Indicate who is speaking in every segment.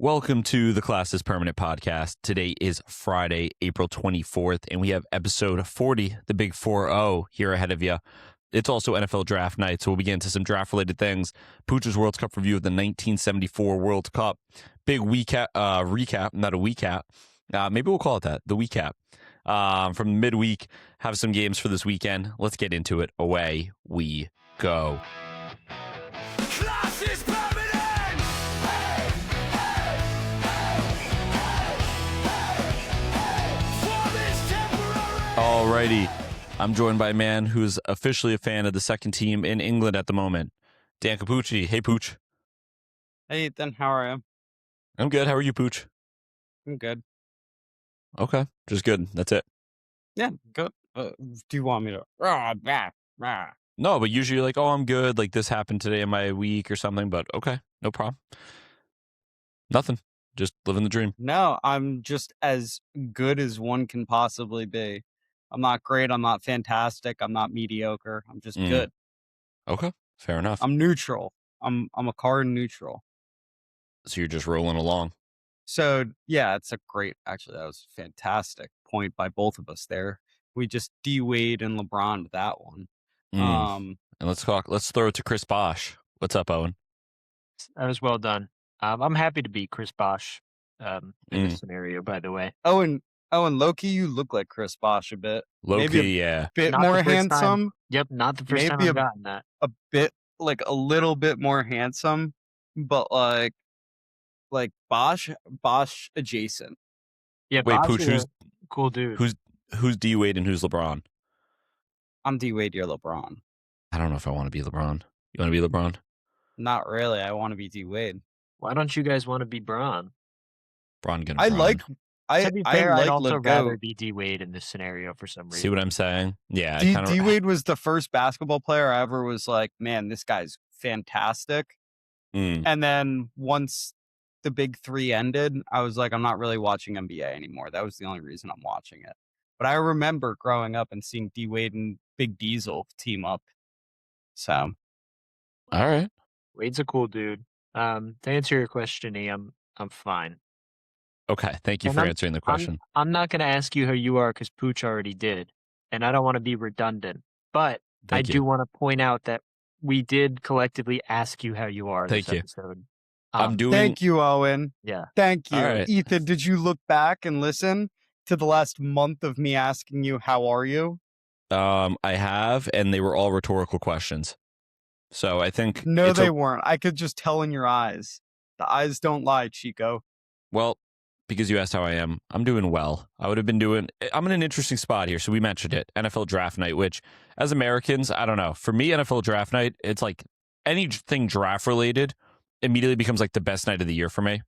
Speaker 1: Welcome to the Class is Permanent podcast. Today is Friday, April 24th, and we have episode 40, the big 4-0 here ahead of you. It's also NFL draft night, so we'll begin into some draft-related things. Pooch's World Cup review of the 1974 World Cup. Big recap, not a recap. Maybe we'll call it that, the recap. From midweek, have some games for this weekend. Let's get into it. Away we go.
Speaker 2: Class is permanent!
Speaker 1: Alrighty, I'm joined by a man who's officially a fan of the second team in England at the moment, Dan Capucci. Hey, Pooch.
Speaker 3: Hey, Ethan. How are you?
Speaker 1: I'm good. How are you, Pooch?
Speaker 3: I'm good.
Speaker 1: Okay, just good. That's it.
Speaker 3: Yeah, good. Do you want me to?
Speaker 1: No, but usually you're like, oh, I'm good. Like this happened today in my week or something, but okay, no problem. Nothing. Just living the dream.
Speaker 3: No, I'm just as good as one can possibly be. I'm not great. I'm not fantastic. I'm not mediocre. I'm just good.
Speaker 1: Okay, fair enough.
Speaker 3: I'm neutral. I'm a card neutral.
Speaker 1: So you're just rolling along.
Speaker 3: So yeah, it's a great. Actually, that was a fantastic point by both of us there. We just D-Wade and LeBron with that one.
Speaker 1: And let's throw it to Chris Bosh. What's up, Owen?
Speaker 4: That was well done. I'm happy to be Chris Bosh in this scenario, by the way.
Speaker 3: Owen, Loki, you look like Chris Bosh a bit.
Speaker 1: Loki,
Speaker 3: Maybe
Speaker 1: yeah.
Speaker 3: Bit
Speaker 4: Not
Speaker 3: more
Speaker 4: the first
Speaker 3: handsome.
Speaker 4: time. Yep, not the first time
Speaker 3: Maybe
Speaker 4: I've gotten that.
Speaker 3: A bit, like a little bit more handsome, but like Bosch adjacent.
Speaker 4: Yeah,
Speaker 1: Wait,
Speaker 4: Bosh
Speaker 1: Pooch,
Speaker 4: is a cool dude.
Speaker 1: who's D-Wade and who's LeBron?
Speaker 3: I'm D-Wade, you're LeBron.
Speaker 1: I don't know if I want to be LeBron. You want to be LeBron?
Speaker 3: Not really. I want to be D-Wade.
Speaker 4: Why don't you guys want to be Braun?
Speaker 1: Bron gonna
Speaker 3: I
Speaker 1: Bron.
Speaker 3: like.
Speaker 4: To be fair,
Speaker 3: I
Speaker 4: I'd
Speaker 3: like
Speaker 4: also
Speaker 3: Legault.
Speaker 4: rather be D-Wade in this scenario for some reason.
Speaker 1: See what I'm saying? Yeah.
Speaker 3: D-Wade was the first basketball player I ever was like, man, this guy's fantastic. And then once the big three ended, I was like, I'm not really watching NBA anymore. That was the only reason I'm watching it. But I remember growing up and seeing D-Wade and Big Diesel team up. So.
Speaker 1: All right.
Speaker 4: Wade's a cool dude. To answer your question, I'm fine.
Speaker 1: Okay, thank you for answering the question.
Speaker 4: I'm not going to ask you how you are because Pooch already did, and I don't want to be redundant. But I do want to point out that we did collectively ask you how you are this episode.
Speaker 3: Thank you, Owen.
Speaker 4: Yeah.
Speaker 3: Thank you.
Speaker 1: Right.
Speaker 3: Ethan, did you look back and listen to the last month of me asking you, how are you?
Speaker 1: I have, and they were all rhetorical questions. So I think...
Speaker 3: No, they weren't. I could just tell in your eyes. The eyes don't lie, Chico.
Speaker 1: Well, because you asked how I am, I'm doing well. I'm in an interesting spot here. So we mentioned it, NFL draft night, which as Americans, I don't know. For me, NFL draft night, it's like anything draft related immediately becomes like the best night of the year for me.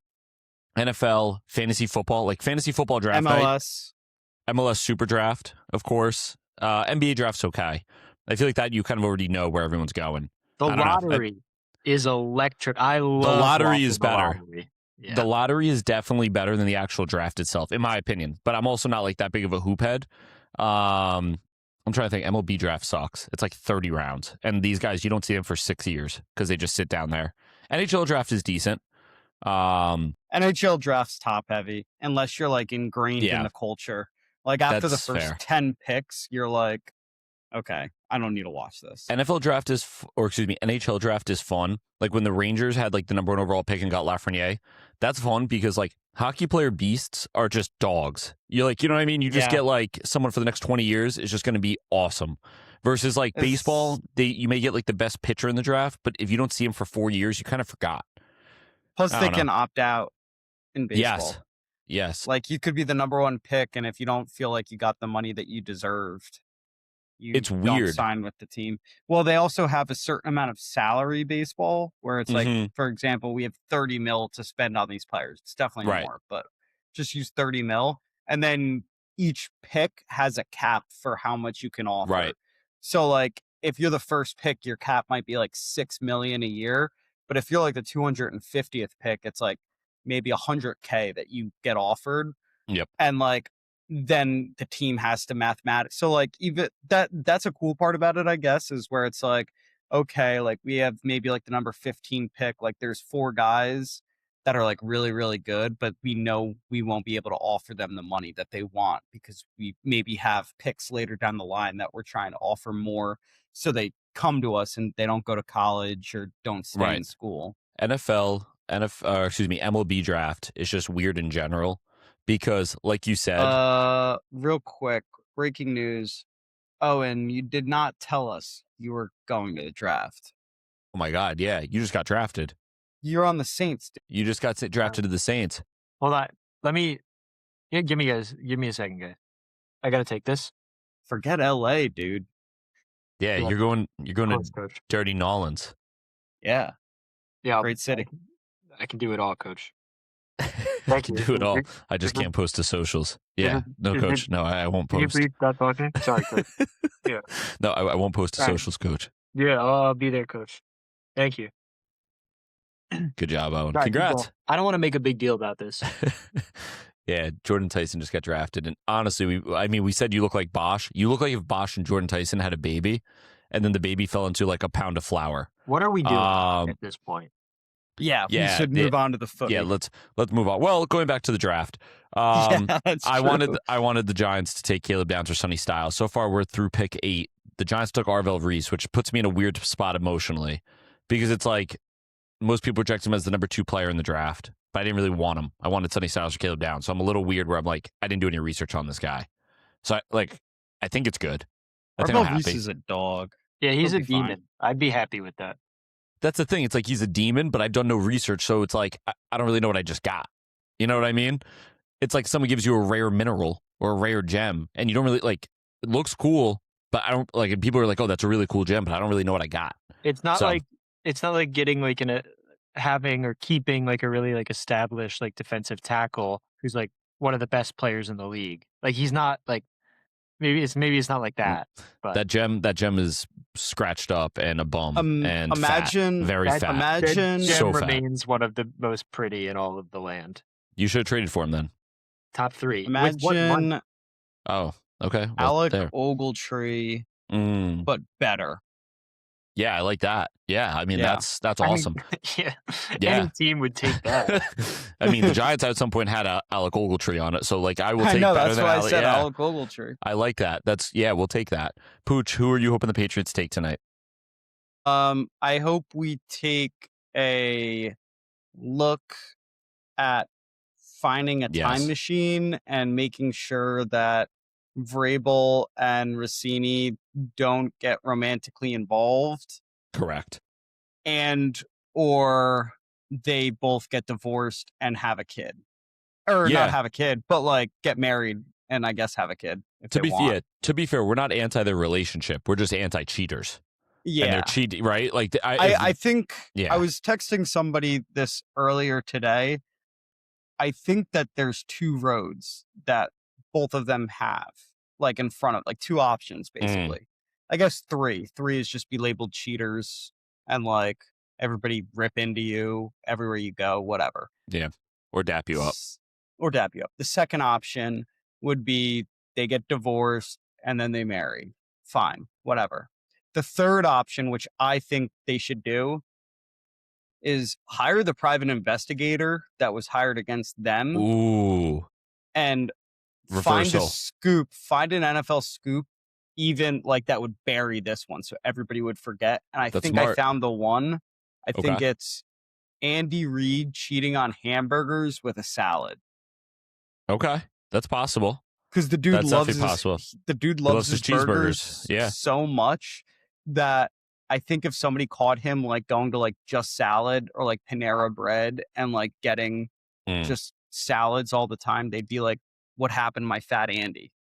Speaker 1: NFL, fantasy football, like fantasy football draft night. MLS super draft, of course. NBA draft's okay. I feel like that you kind of already know where everyone's going.
Speaker 4: The lottery is electric. I love
Speaker 1: the lottery is better.
Speaker 4: Lottery. Yeah.
Speaker 1: The lottery is definitely better than the actual draft itself, in my opinion. But I'm also not like that big of a hoop head. I'm trying to think. MLB draft sucks. It's like 30 rounds. And these guys, you don't see them for 6 years because they just sit down there. NHL draft is decent.
Speaker 3: NHL draft's top heavy, unless you're like ingrained in the culture. Like after the first 10 picks, you're like, okay, I don't need to watch this.
Speaker 1: NHL draft is fun. Like when the Rangers had like the number 1 overall pick and got Lafreniere, that's fun because like hockey player beasts are just dogs. You're like, you know what I mean? You just get like someone for the next 20 years is just going to be awesome. Versus like baseball, you may get like the best pitcher in the draft, but if you don't see him for 4 years, you kind of forgot.
Speaker 3: Plus they can opt out in baseball.
Speaker 1: Yes.
Speaker 3: Like you could be the number 1 pick, and if you don't feel like you got the money that you deserved,
Speaker 1: it's weird.
Speaker 3: Don't sign with the team. Well, they also have a certain amount of salary baseball where it's like, for example, we have 30 mil to spend on these players. It's definitely more, but just use 30 mil. And then each pick has a cap for how much you can offer.
Speaker 1: Right.
Speaker 3: So like if you're the first pick, your cap might be like 6 million a year. But if you're like the 250th pick, it's like maybe 100K that you get offered.
Speaker 1: Yep.
Speaker 3: And like, then the team has to mathematics. So like even that's a cool part about it, I guess, is where it's like, okay, like we have maybe like the number 15 pick, like there's 4 guys that are like really, really good, but we know we won't be able to offer them the money that they want because we maybe have picks later down the line that we're trying to offer more. So they come to us and they don't go to college or don't stay in school.
Speaker 1: MLB draft is just weird in general because, like you said,
Speaker 3: real quick, breaking news. Oh, and you did not tell us you were going to the draft.
Speaker 1: Oh my God, yeah, you just got drafted.
Speaker 3: You're on the Saints. Dude.
Speaker 1: You just got drafted to the Saints.
Speaker 4: Hold on, give me a second, guys. I gotta take this.
Speaker 3: Forget LA, dude.
Speaker 1: Yeah, you're going to
Speaker 4: Coach.
Speaker 1: Dirty Nolans.
Speaker 3: Yeah. Great city.
Speaker 4: I can do it all, Coach.
Speaker 1: I can do it all. I just can't post to socials. Yeah. No, Coach. No, I won't post.
Speaker 4: Can you please stop talking? Sorry, Coach. Yeah.
Speaker 1: No, I won't post to socials, Coach.
Speaker 4: Yeah, I'll be there, Coach. Thank you.
Speaker 1: Good job, Owen. Congrats.
Speaker 4: I don't want to make a big deal about this.
Speaker 1: Yeah, Jordan Tyson just got drafted. And honestly, we said you look like Bosch. You look like if Bosch and Jordan Tyson had a baby, and then the baby fell into like a pound of flour.
Speaker 4: What are we doing at this point?
Speaker 3: Yeah, we should move on to the footy.
Speaker 1: Yeah, let's move on. Well, going back to the draft, I wanted the Giants to take Caleb Downs or Sonny Styles. So far, we're through pick 8. The Giants took Arvell Reese, which puts me in a weird spot emotionally because it's like most people project him as the number 2 player in the draft, but I didn't really want him. I wanted Sonny Styles or Caleb Downs, so I'm a little weird where I'm like, I didn't do any research on this guy, so I think it's good.
Speaker 3: Arvell Reese is a dog.
Speaker 4: Yeah, he's a demon. Fine. I'd be happy with that.
Speaker 1: That's the thing. It's like he's a demon, but I've done no research, so it's like I don't really know what I just got. You know what I mean? It's like someone gives you a rare mineral or a rare gem, and you don't really like. It looks cool, but I don't like. And people are like, "Oh, that's a really cool gem," but I don't really know what I got.
Speaker 4: It's not like getting like having or keeping like a really like established like defensive tackle who's like one of the best players in the league. Like he's not like. Maybe it's not like that. But
Speaker 1: that gem is scratched up and a bum and
Speaker 3: imagine
Speaker 1: fat, very fat.
Speaker 3: Imagine
Speaker 4: that gem
Speaker 1: so
Speaker 4: remains one of the most pretty in all of the land.
Speaker 1: You should have traded for him then.
Speaker 4: Top 3.
Speaker 3: Imagine.
Speaker 1: Oh, okay. Well,
Speaker 3: Alec Ogletree, but better.
Speaker 1: Yeah, I like that. Yeah, I mean that's awesome.
Speaker 4: Yeah, any team would take that.
Speaker 1: I mean, the Giants at some point had Alec Ogletree on it, so like I will take.
Speaker 3: I know
Speaker 1: better
Speaker 3: that's
Speaker 1: than
Speaker 3: why
Speaker 1: Alec.
Speaker 3: I said Alec Ogletree.
Speaker 1: I like that. We'll take that. Pooch, who are you hoping the Patriots take tonight?
Speaker 3: I hope we take a look at finding a time machine and making sure that Vrabel and Rossini don't get romantically involved.
Speaker 1: Correct.
Speaker 3: Or they both get divorced and have a kid. Or not have a kid, but like get married and I guess have a kid.
Speaker 1: To be fair, we're not anti their relationship. We're just anti-cheaters.
Speaker 3: Yeah.
Speaker 1: And they're cheating, right? Like
Speaker 3: I think I was texting somebody this earlier today. I think that there's 2 roads that both of them have, like in front of, like 2 options, basically. I guess 3. 3 is just be labeled cheaters and like everybody rip into you everywhere you go, whatever.
Speaker 1: Yeah. Or dap you up.
Speaker 3: The second option would be they get divorced and then they marry. Fine, whatever. The third option, which I think they should do, is hire the private investigator that was hired against them.
Speaker 1: Ooh.
Speaker 3: And
Speaker 1: Reversal.
Speaker 3: Find an NFL scoop, even like that would bury this one so everybody would forget. And
Speaker 1: That's
Speaker 3: think
Speaker 1: smart.
Speaker 3: I found the one. I think it's Andy Reid cheating on hamburgers with a salad.
Speaker 1: Okay. That's possible.
Speaker 3: Because the dude loves his cheeseburgers so much that I think if somebody caught him like going to like Just Salad or like Panera Bread and like getting just salads all the time, they'd be like, what happened to my fat Andy?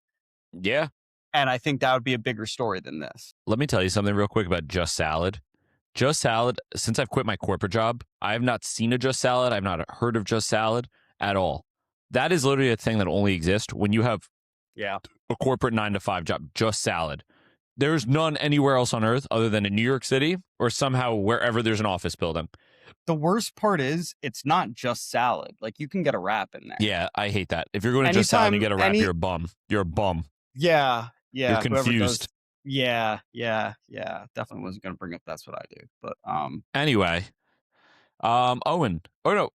Speaker 1: Yeah.
Speaker 3: And I think that would be a bigger story than this.
Speaker 1: Let me tell you something real quick about Just Salad. Just Salad, since I've quit my corporate job, I have not seen a Just Salad. I've not heard of Just Salad at all. That is literally a thing that only exists when you have a corporate 9-to-5 job. Just Salad. There's none anywhere else on earth other than in New York City or somehow wherever there's an office building.
Speaker 3: The worst part is it's not just salad. Like you can get a wrap in there.
Speaker 1: Yeah, I hate that. If you're going to Just Salad and you get a wrap, you're a bum. You're a bum.
Speaker 3: Yeah.
Speaker 1: You're confused.
Speaker 3: Yeah. Definitely wasn't going to bring up That's What I Do. But
Speaker 1: anyway, Owen. Oh no,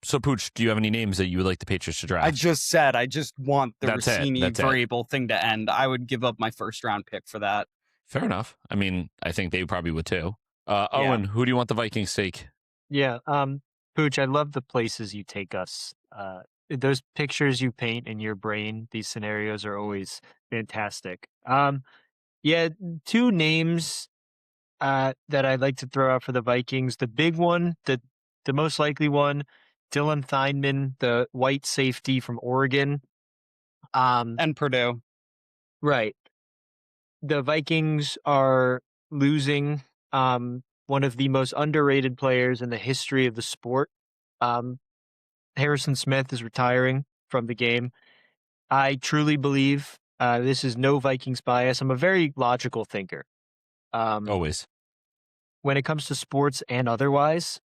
Speaker 1: So, Pooch, do you have any names that you would like the Patriots to draft?
Speaker 3: I just said I just want the
Speaker 1: That's it.
Speaker 3: Rossini
Speaker 1: That's it.
Speaker 3: variable thing to end. I would give up my first round pick for that.
Speaker 1: Fair enough. I mean, I think they probably would too. Owen, who do you want the Vikings take?
Speaker 4: Yeah, Pooch, I love the places you take us. Those pictures you paint in your brain, these scenarios are always fantastic. Yeah, two names that I'd like to throw out for the Vikings. The big one, the most likely one, Dylan Theinman, the white safety from Oregon.
Speaker 3: And Purdue.
Speaker 4: Right. The Vikings are losing one of the most underrated players in the history of the sport. Harrison Smith is retiring from the game. I truly believe this is no Vikings bias. I'm a very logical thinker.
Speaker 1: Always.
Speaker 4: When it comes to sports and otherwise,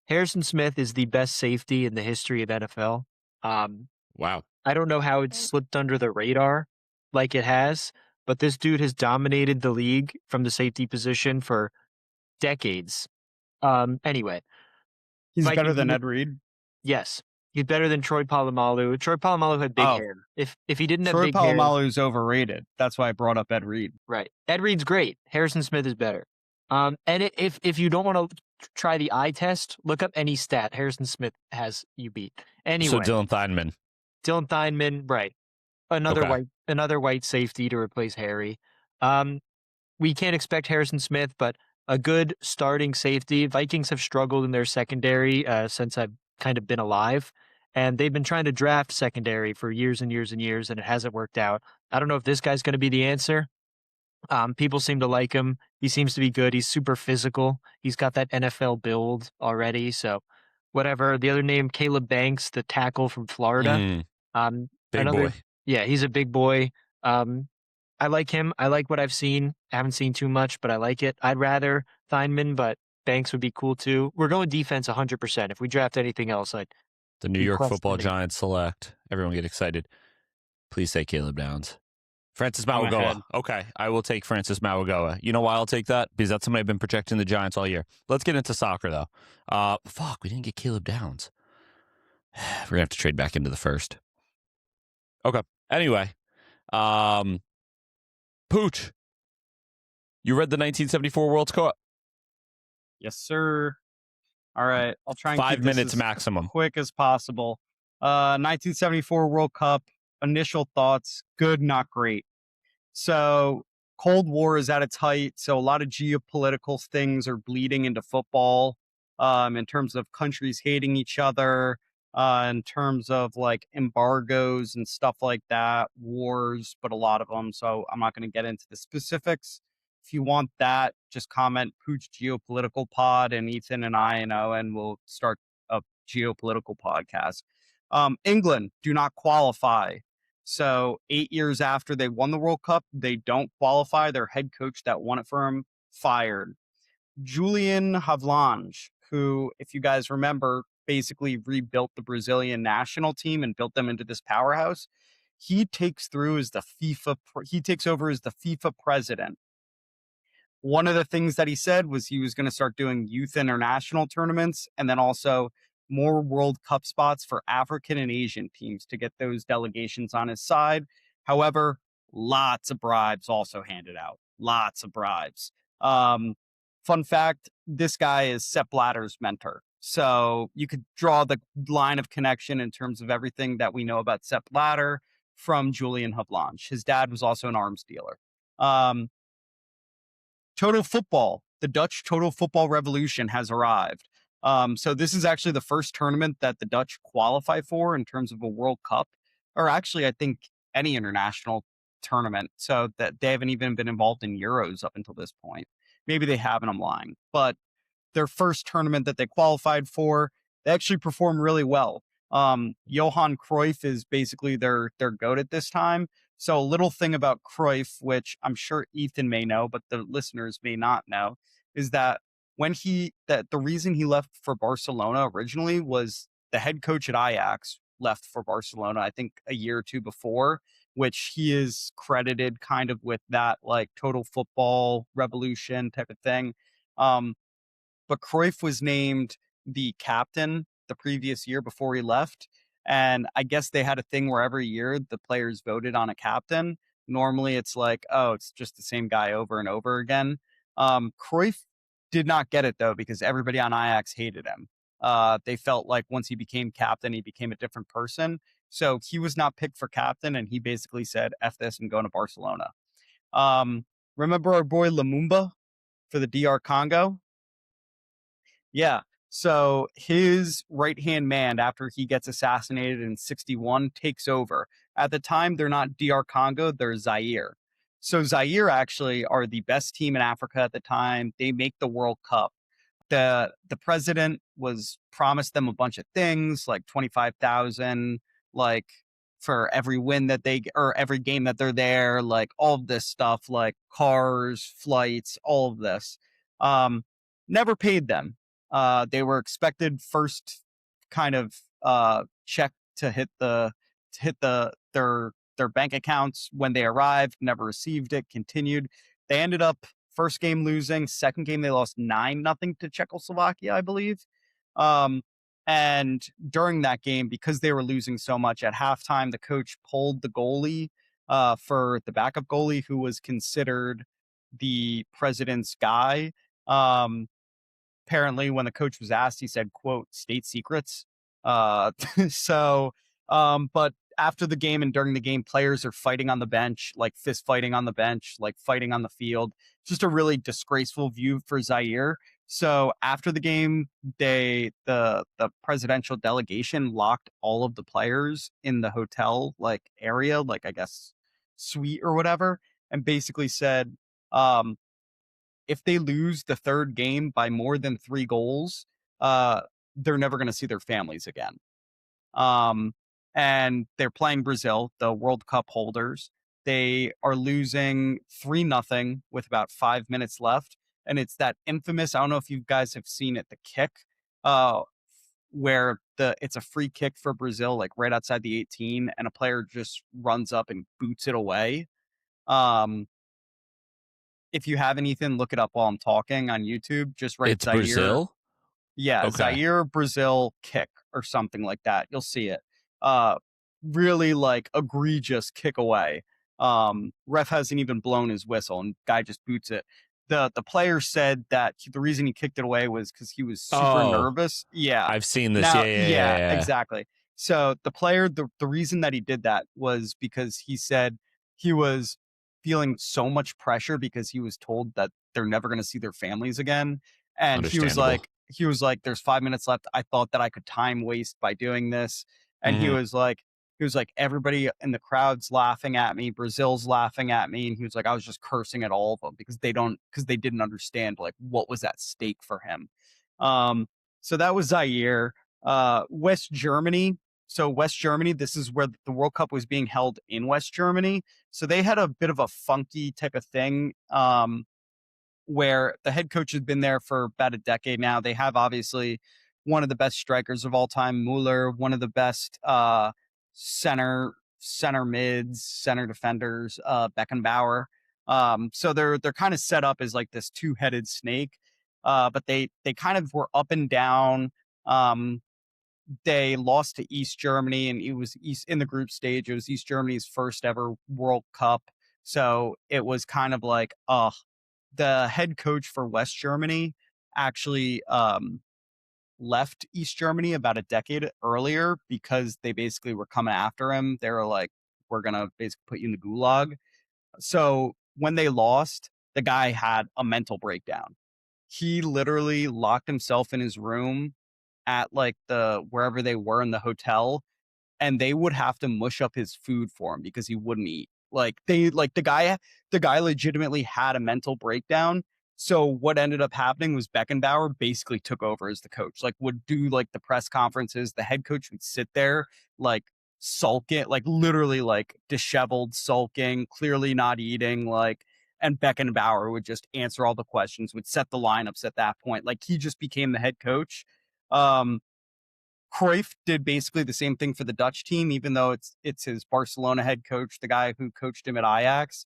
Speaker 4: Harrison Smith is the best safety in the history of NFL.
Speaker 1: Wow.
Speaker 4: I don't know how it slipped under the radar like it has, but this dude has dominated the league from the safety position for decades. Anyway.
Speaker 3: He's better than Ed Reed?
Speaker 4: Yes. He's better than Troy Polamalu. Troy Polamalu had big hair. If he didn't have big
Speaker 3: hair...
Speaker 4: hair...
Speaker 3: Troy Polamalu's overrated. That's why I brought up Ed Reed.
Speaker 4: Right. Ed Reed's great. Harrison Smith is better. And if you don't want to try the eye test, look up any stat. Harrison Smith has you beat. Anyway.
Speaker 1: So Dylan Theinman,
Speaker 4: right. Another white safety to replace Harry. We can't expect Harrison Smith, but a good starting safety. Vikings have struggled in their secondary since I've kind of been alive, and they've been trying to draft secondary for years and years and years, and it hasn't worked out. I don't know if this guy's going to be the answer. People seem to like him. He seems to be good. He's super physical. He's got that NFL build already. So whatever. The other name, Caleb Banks, the tackle from Florida.
Speaker 1: Big boy.
Speaker 4: Yeah, he's a big boy. I like him. I like what I've seen. I haven't seen too much, but I like it. I'd rather Theinman, but Banks would be cool too. We're going defense 100%. If we draft anything else,
Speaker 1: the New York Football Giants select. Everyone get excited. Please say Caleb Downs. Francis Mauigoa. Okay, I will take Francis Mauigoa. You know why I'll take that? Because that's somebody I've been projecting the Giants all year. Let's get into soccer, though. We didn't get Caleb Downs. We're going to have to trade back into the first. Okay, anyway. Pooch, you read the 1974 World Cup?
Speaker 3: Yes, sir. All right, I'll try and
Speaker 1: 5
Speaker 3: keep
Speaker 1: minutes
Speaker 3: this
Speaker 1: maximum.
Speaker 3: Quick as possible. 1974 World Cup. Initial thoughts, good, not great. So Cold War is at its height. So a lot of geopolitical things are bleeding into football in terms of countries hating each other, in terms of like embargoes and stuff like that, wars, but a lot of them. So I'm not going to get into the specifics. If you want that, just comment Pooch Geopolitical Pod, and Ethan and I and Owen will start a geopolitical podcast. England do not qualify. So 8 years after they won the World Cup, they don't qualify. Their head coach that won it for him fired. Julian Havelange, who, if you guys remember, basically rebuilt the Brazilian national team and built them into this powerhouse. He takes over as the FIFA president. One of the things that he said was he was going to start doing youth international tournaments and then also more World Cup spots for African and Asian teams to get those delegations on his side. However, lots of bribes also handed out. Lots of bribes. Fun fact, this guy is Sepp Blatter's mentor. So you could draw the line of connection in terms of everything that we know about Sepp Blatter from Julian Havelange. His dad was also an arms dealer. Total Football, the Dutch Total Football Revolution has arrived. So this is actually the first tournament that the Dutch qualify for in terms of a World Cup, or actually I think any international tournament. So that they haven't even been involved in Euros up until this point. Maybe they haven't, I'm lying. But their first tournament that they qualified for, they actually performed really well. Johan Cruyff is basically their GOAT at this time. So a little thing about Cruyff, which I'm sure Ethan may know, but the listeners may not know, is that the reason he left for Barcelona originally was the head coach at Ajax left for Barcelona, I think a year or two before, which he is credited kind of with that like total football revolution type of thing. But Cruyff was named the captain the previous year before he left. And I guess they had a thing where every year the players voted on a captain. Normally it's like, oh, it's just the same guy over and over again. Cruyff did not get it, though, because everybody on Ajax hated him. They felt like once he became captain, he became a different person. So he was not picked for captain, and he basically said, F this, I'm going to Barcelona. Remember our boy Lumumba for the DR Congo? Yeah. So his right-hand man, after he gets assassinated in 61, takes over. At the time, they're not DR Congo, they're Zaire. So Zaire actually are the best team in Africa at the time. They make the World Cup. The president was promised them a bunch of things, like 25,000, like for every win that they, or every game that they're there, like all of this stuff, like cars, flights, all of this. Never paid them. They were expected first kind of check to hit their bank accounts when they arrived, never received it, continued. They ended up first game losing, second game they lost 9-0 to Czechoslovakia, I believe. And during that game, because they were losing so much at halftime, the coach pulled the goalie for the backup goalie, who was considered the president's guy. Apparently, when the coach was asked, he said, quote, state secrets. But after the game and during the game, players are fighting on the bench, like fist fighting on the bench, like fighting on the field. Just a really disgraceful view for Zaire. So after the game, the presidential delegation locked all of the players in the hotel like area, like I guess suite or whatever, and basically said, if they lose the third game by more than 3 goals, they're never going to see their families again. And they're playing Brazil, the World Cup holders. They are losing 3-0 with about 5 minutes left. And it's that infamous, I don't know if you guys have seen it, the kick, where it's a free kick for Brazil, like right outside the 18, and a player just runs up and boots it away. If you have anything, look it up while I'm talking on YouTube. Just write
Speaker 1: It's
Speaker 3: Zaire.
Speaker 1: Brazil?
Speaker 3: Yeah,
Speaker 1: Okay.
Speaker 3: Zaire, Brazil kick or something like that. You'll see it. Really like egregious kick away. Ref hasn't even blown his whistle and guy just boots it. The player said that the reason he kicked it away was because he was super nervous. Yeah.
Speaker 1: I've seen this.
Speaker 3: Now,
Speaker 1: Yeah.
Speaker 3: exactly. So the player, the reason that he did that was because he said he was feeling so much pressure because he was told that they're never going to see their families again. And he was like, there's 5 minutes left. I thought that I could time waste by doing this. And he was like, everybody in the crowd's laughing at me. Brazil's laughing at me. And he was like, I was just cursing at all of them because they didn't understand like what was at stake for him. So that was Zaire. West Germany. So West Germany, this is where the World Cup was being held in West Germany. So they had a bit of a funky type of thing. Where the head coach has been there for about a decade now. They have obviously one of the best strikers of all time, Mueller, one of the best center mids, center defenders, Beckenbauer. So they're kind of set up as like this two-headed snake. But they kind of were up and down. They lost to East Germany, and it was in the group stage. It was East Germany's first ever World Cup. So it was kind of like, the head coach for West Germany actually left East Germany about a decade earlier because they basically were coming after him. They were like, we're going to basically put you in the gulag. So when they lost, the guy had a mental breakdown. He literally locked himself in his room at like wherever they were in the hotel, and they would have to mush up his food for him because he wouldn't eat. The guy legitimately had a mental breakdown. So what ended up happening was Beckenbauer basically took over as the coach, like would do like the press conferences. The head coach would sit there like sulking, like literally like disheveled, sulking, clearly not eating, like, and Beckenbauer would just answer all the questions, would set the lineups at that point. Like he just became the head coach. Cruyff did basically the same thing for the Dutch team, even though it's his Barcelona head coach, the guy who coached him at Ajax.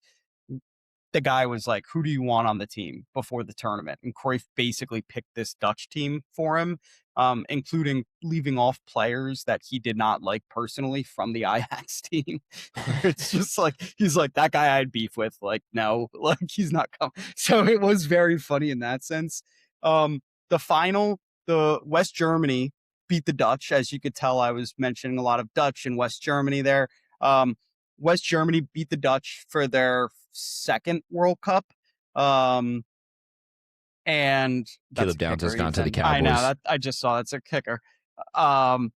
Speaker 3: The guy was like, who do you want on the team before the tournament? And Cruyff basically picked this Dutch team for him including leaving off players that he did not like personally from the Ajax team. It's just like, he's like, that guy I had beef with, like, no, like, he's not coming. So it was very funny in that sense. The final, the West Germany beat the Dutch. As you could tell, I was mentioning a lot of Dutch and West Germany there. West Germany beat the Dutch for their second World Cup. And
Speaker 1: Caleb Downs has gone to the Cowboys.
Speaker 3: I know that, I just saw that's a kicker. And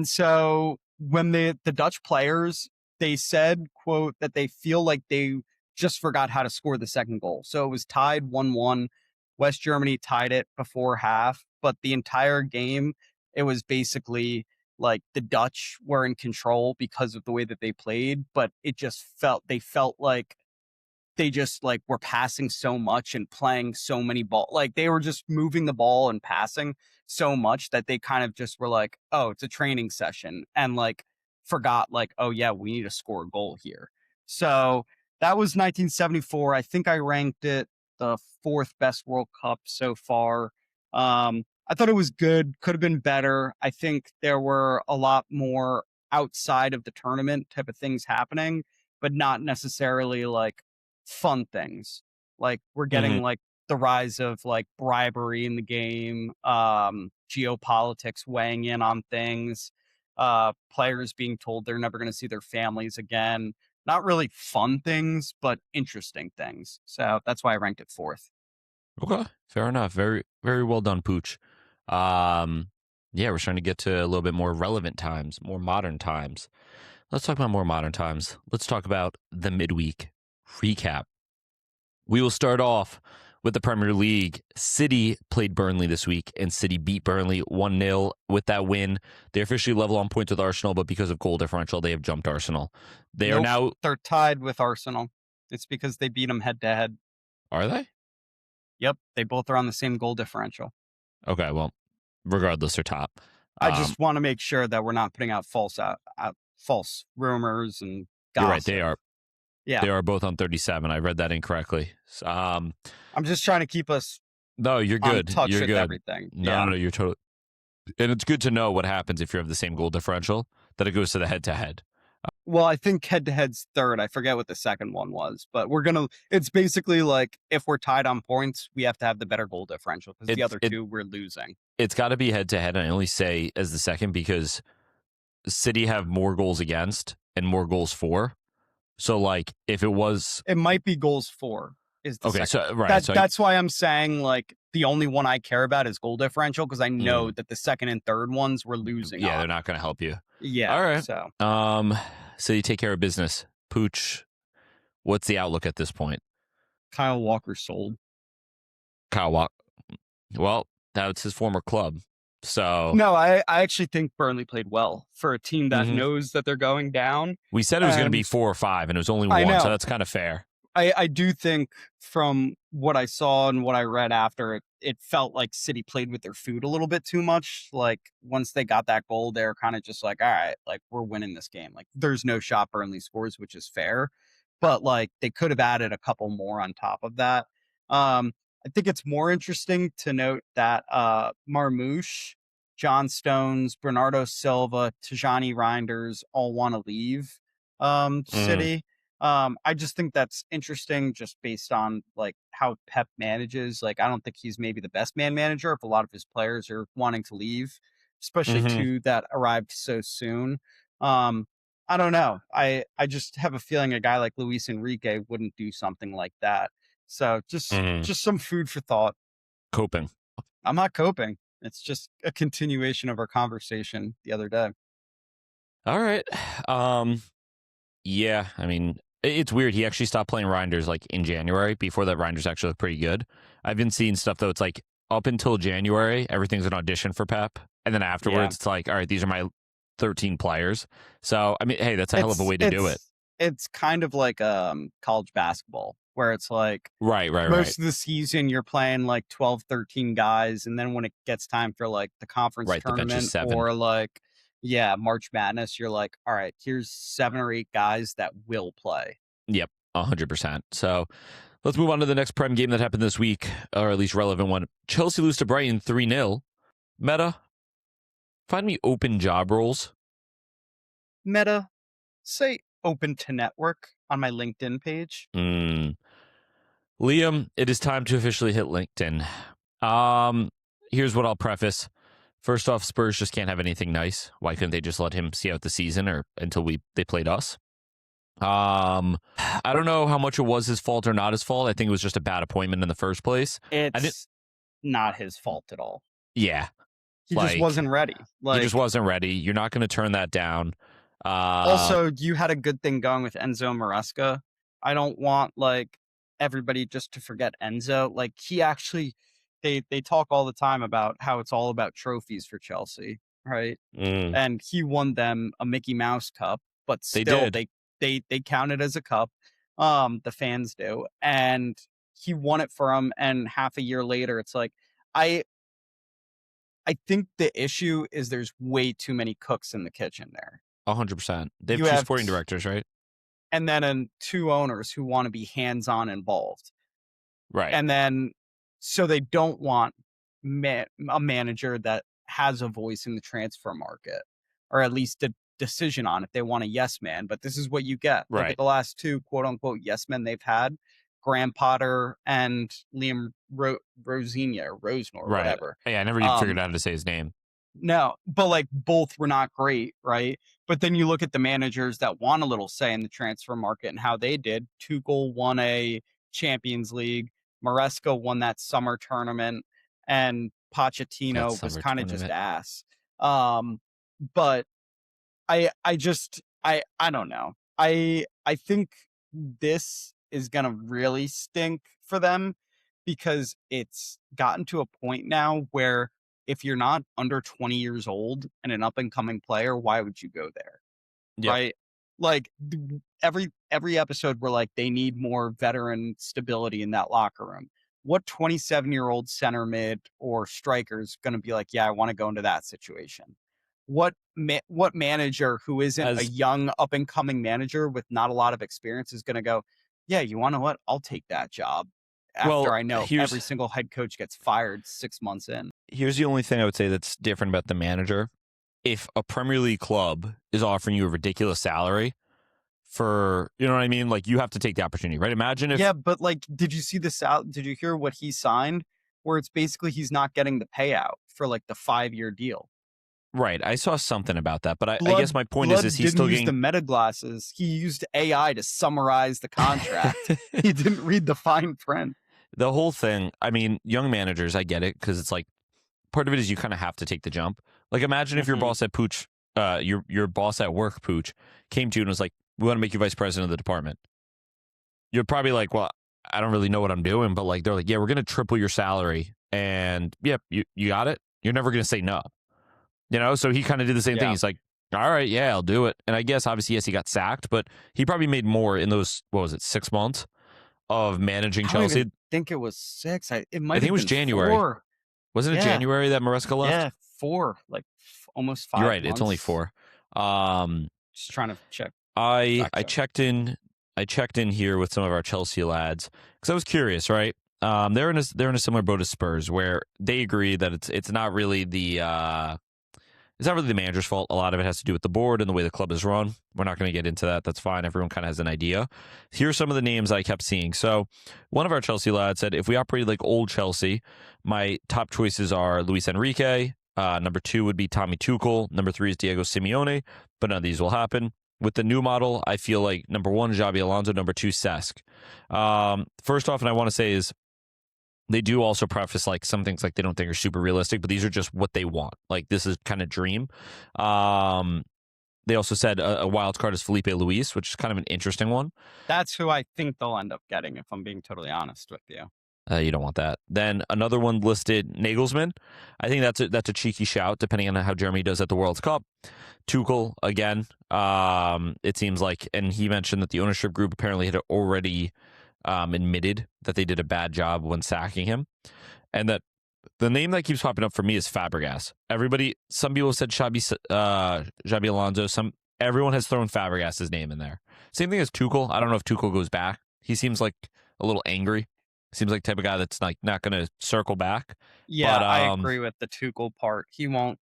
Speaker 3: so when the Dutch players, they said, quote, that they feel like they just forgot how to score the second goal. So it was tied 1-1. West Germany tied it before half, but the entire game, it was basically like the Dutch were in control because of the way that they played, but it just felt like they just like were passing so much and playing so many ball. Like they were just moving the ball and passing so much that they kind of just were like, oh, it's a training session, and like forgot like, oh yeah, we need to score a goal here. So that was 1974. I think I ranked it the 4th best World Cup so far. I thought it was good. Could have been better. I think there were a lot more outside of the tournament type of things happening, but not necessarily like fun things. Like we're getting like the rise of like bribery in the game, geopolitics weighing in on things, players being told they're never going to see their families again. Not really fun things, but interesting things. So that's why I ranked it 4th.
Speaker 1: Okay, fair enough. Very, very well done, Pooch. Yeah, we're trying to get to a little bit more relevant times, more modern times. Let's talk about more modern times. Let's talk about the midweek recap. We will start off with the Premier League. City played Burnley this week, and City beat Burnley 1-0. With that win, they're officially level on points with Arsenal, but because of goal differential, they have jumped Arsenal. They're
Speaker 3: tied with Arsenal. It's because they beat them head to head.
Speaker 1: Are they?
Speaker 3: Yep, they both are on the same goal differential.
Speaker 1: Okay, well, regardless, they're top.
Speaker 3: I just want to make sure that we're not putting out false rumors and gossip.
Speaker 1: You're right, they are.
Speaker 3: Yeah,
Speaker 1: they are both on 37. I read that incorrectly.
Speaker 3: I'm just trying to keep us.
Speaker 1: No, you're good.
Speaker 3: Touch
Speaker 1: you're
Speaker 3: with
Speaker 1: good.
Speaker 3: Everything.
Speaker 1: No, you're totally. And it's good to know what happens if you have the same goal differential, that it goes to the head-to-head.
Speaker 3: Well, I think head-to-head's 3rd. I forget what the second one was, but it's basically like if we're tied on points, we have to have the better goal differential because the other two we're losing.
Speaker 1: It's got to be head-to-head, and I only say as the second because City have more goals against and more goals for. So, like, if it was...
Speaker 3: It might be goals for is the second.
Speaker 1: So, right.
Speaker 3: That's why I'm saying, like, the only one I care about is goal differential because I know that the second and third ones we're losing.
Speaker 1: Yeah, they're not going to help you.
Speaker 3: Yeah.
Speaker 1: All right.
Speaker 3: So
Speaker 1: you take care of business. Pooch, what's the outlook at this point?
Speaker 3: Kyle Walker sold.
Speaker 1: Kyle Walker. Well, that's his former club. So
Speaker 3: no, I actually think Burnley played well for a team that knows that they're going down.
Speaker 1: We said it was going to be 4 or 5, and it was only 1, so that's kind of fair.
Speaker 3: I do think from what I saw and what I read after, it felt like City played with their food a little bit too much. Like once they got that goal, they're kind of just like, all right, like we're winning this game. Like there's no shot Burnley scores, which is fair. But like they could have added a couple more on top of that. I think it's more interesting to note that Marmoush, John Stones, Bernardo Silva, Tijani Reinders all want to leave City. I just think that's interesting just based on like how Pep manages. Like, I don't think he's maybe the best man manager if a lot of his players are wanting to leave, especially two that arrived so soon. I don't know. I just have a feeling a guy like Luis Enrique wouldn't do something like that. So just some food for thought.
Speaker 1: Coping.
Speaker 3: I'm not coping. It's just a continuation of our conversation the other day.
Speaker 1: All right. Yeah, I mean, it's weird. He actually stopped playing Reinders like in January. Before that, Reinders actually looked pretty good. I've been seeing stuff, though. It's like up until January, everything's an audition for Pep. And then afterwards, it's like, all right, these are my 13 players. So, I mean, hey, that's a hell of a way to do it.
Speaker 3: It's kind of like college basketball where it's like
Speaker 1: right.
Speaker 3: Most of the season you're playing like 12, 13 guys. And then when it gets time for like the conference tournament or like, March Madness, you're like, all right, here's 7 or 8 guys that will play.
Speaker 1: Yep, 100%. So let's move on to the next Prem game that happened this week, or at least relevant one. Chelsea lose to Brighton 3-0. Meta, find me open job roles.
Speaker 3: Meta, say open to network on my LinkedIn page.
Speaker 1: Liam, it is time to officially hit LinkedIn. Here's what I'll preface. First off, Spurs just can't have anything nice. Why couldn't they just let him see out the season or until they played us? I don't know how much it was his fault or not his fault. I think it was just a bad appointment in the first place.
Speaker 3: It's not his fault at all.
Speaker 1: Yeah.
Speaker 3: He just wasn't ready.
Speaker 1: He just wasn't ready. You're not going to turn that down.
Speaker 3: Also, you had a good thing going with Enzo Maresca. I don't want everybody just to forget Enzo. He actually, they talk all the time about how it's all about trophies for Chelsea, right? And he won them a Mickey Mouse Cup, but still they count it as a cup. The fans do, and he won it for them. And half a year later, it's I think the issue is there's way too many cooks in the kitchen there.
Speaker 1: 100%. They have two sporting directors, right?
Speaker 3: And then two owners who want to be hands-on involved.
Speaker 1: Right.
Speaker 3: And then, so they don't want a manager that has a voice in the transfer market, or at least a decision on it. They want a yes man, but this is what you get.
Speaker 1: Right.
Speaker 3: Look at the last two quote-unquote yes men they've had, Graham Potter and Liam Rosenia, or Rosner, or whatever.
Speaker 1: Yeah, I never even figured out how to say his name.
Speaker 3: No, but both were not great, right? But then you look at the managers that want a little say in the transfer market and how they did. Tuchel won a Champions League. Maresca won that summer tournament, and Pochettino was kind of just ass. But I don't know. I think this is gonna really stink for them, because it's gotten to a point now where if you're not under 20 years old and an up-and-coming player, why would you go there? Yep. Right? Every episode we're they need more veteran stability in that locker room. What 27-year-old center mid or striker is going to be yeah, I want to go into that situation? What manager who isn't a young up-and-coming manager with not a lot of experience is going to go, yeah, you want to what? I'll take that job after I know every single head coach gets fired 6 months in.
Speaker 1: Here's the only thing I would say that's different about the manager. If a Premier League club is offering you a ridiculous salary for, you know what I mean? You have to take the opportunity, right? Imagine if...
Speaker 3: Yeah, but did you see did you hear what he signed? Where it's basically he's not getting the payout for the 5-year deal.
Speaker 1: Right. I saw something about that, but I guess my point is he's still getting...
Speaker 3: the meta glasses. He used AI to summarize the contract. He didn't read the fine print.
Speaker 1: The whole thing, I mean, young managers, I get it, because it's part of it is you kind of have to take the jump. Imagine if your boss at Pooch, your boss at work, Pooch, came to you and was like, we want to make you vice president of the department. You're probably well, I don't really know what I'm doing, but they're yeah, we're going to triple your salary. And yeah, you got it. You're never going to say no. So he kind of did the same thing. He's like, all right, yeah, I'll do it. And I guess obviously, yes, he got sacked, but he probably made more in those, 6 months of managing Chelsea.
Speaker 3: I think it was 6.
Speaker 1: I think it was January.
Speaker 3: 4.
Speaker 1: Wasn't it January that Maresca left?
Speaker 3: Yeah, 4, almost 5
Speaker 1: You're right.
Speaker 3: months.
Speaker 1: It's only 4.
Speaker 3: Just trying to check.
Speaker 1: I checked in here with some of our Chelsea lads because I was curious, right? They're in a similar boat as Spurs, where they agree that it's not really the manager's fault. A lot of it has to do with the board and the way the club is run. We're not going to get into that. That's fine. Everyone kind of has an idea. Here's some of the names I kept seeing. So one of our Chelsea lads said, if we operated like old Chelsea, my top choices are Luis Enrique. Number 2 would be Tommy Tuchel. Number 3 is Diego Simeone, but none of these will happen. With the new model, I feel like number 1, Xabi Alonso. Number 2, Cesc. First off, and I want to say is, they do also preface some things they don't think are super realistic, but these are just what they want. This is kind of dream. They also said a wild card is Felipe Luis, which is kind of an interesting one.
Speaker 3: That's who I think they'll end up getting, if I'm being totally honest with you.
Speaker 1: You don't want that. Then another one listed Nagelsmann. I think that's a cheeky shout, depending on how Germany does at the World Cup. Tuchel, again, it seems and he mentioned that the ownership group apparently had already admitted that they did a bad job when sacking him, and that the name that keeps popping up for me is Fabregas. Some people said Xabi Alonso. Everyone has thrown Fabregas' name in there. Same thing as Tuchel. I don't know if Tuchel goes back. He seems a little angry Seems like the type of guy that's like not going to circle back.
Speaker 3: Yeah,
Speaker 1: But
Speaker 3: I agree with the Tuchel part. He won't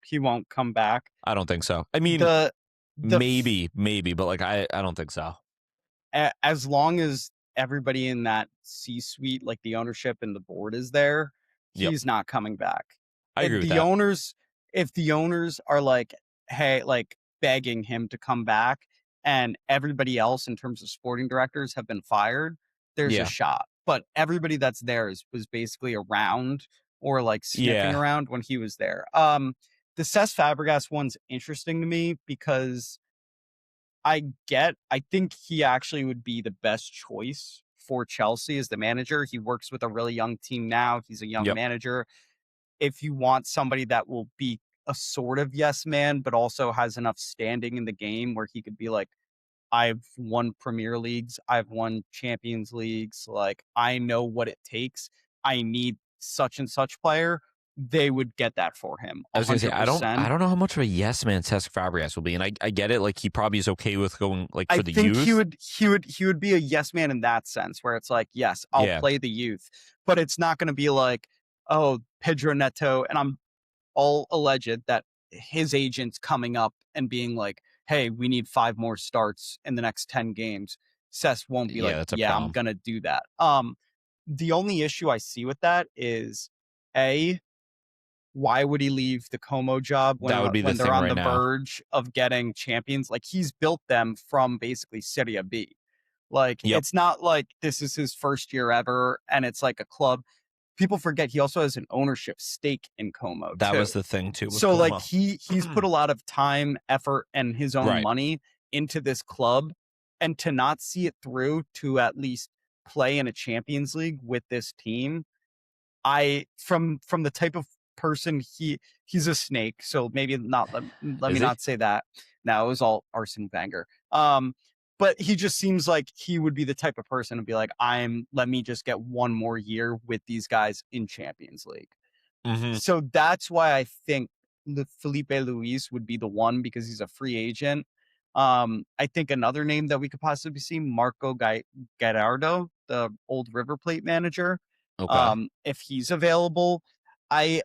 Speaker 3: come back.
Speaker 1: I don't think so. I mean,
Speaker 3: The
Speaker 1: maybe, but like I don't think so.
Speaker 3: as long as everybody in that C-suite, like the ownership and the board is there,
Speaker 1: Yep.
Speaker 3: he's not coming back.
Speaker 1: I agree with that.
Speaker 3: If the owners are like, hey, like begging him to come back, and everybody else in terms of sporting directors have been fired, there's a
Speaker 1: Yeah.
Speaker 3: shot. But everybody that's there was basically around or like sniffing
Speaker 1: Yeah.
Speaker 3: around when he was there. The Cesc Fabregas one's interesting to me because I think he actually would be the best choice for Chelsea as the manager. He works with a really young team now. He's a young
Speaker 1: Yep.
Speaker 3: manager. If you want somebody that will be a sort of yes man, but also has enough standing in the game where he could be like, I've won Premier Leagues, I've won Champions Leagues, like I know what it takes. I need such and such player. They would get that for him. 100%.
Speaker 1: I was gonna say I don't know how much of a yes man Cesc Fabregas will be, and I get it. Like he probably is okay with going like for the youth.
Speaker 3: He would be a yes man in that sense, where it's like, yes, I'll play the youth, but it's not going to be like, oh, Pedro Neto, and I'm all alleged that his agent's coming up and being like, hey, we need 5 more starts in the next 10 games. Cesc won't be like, yeah, I'm gonna do that. The only issue I see with that is why would he leave the Como job when they're on the verge of getting champions? Like he's built them from basically Serie B. Like it's not like this is his first year ever and it's like a club. People forget he also has an ownership stake in Como.
Speaker 1: That was the thing too.
Speaker 3: So
Speaker 1: Como.
Speaker 3: like he's put a lot of time, effort, and his own money into this club, and to not see it through to at least play in a Champions League with this team, from the type of person he's a snake, so maybe not let me not say that. No, it was all Arsene Wenger. But he just seems like he would be the type of person to be like, let me just get one more year with these guys in Champions League.
Speaker 1: Mm-hmm.
Speaker 3: So that's why I think Felipe Luis would be the one, because he's a free agent. I think another name that we could possibly see, Marco Gallardo, the old River Plate manager.
Speaker 1: Okay.
Speaker 3: If he's available, I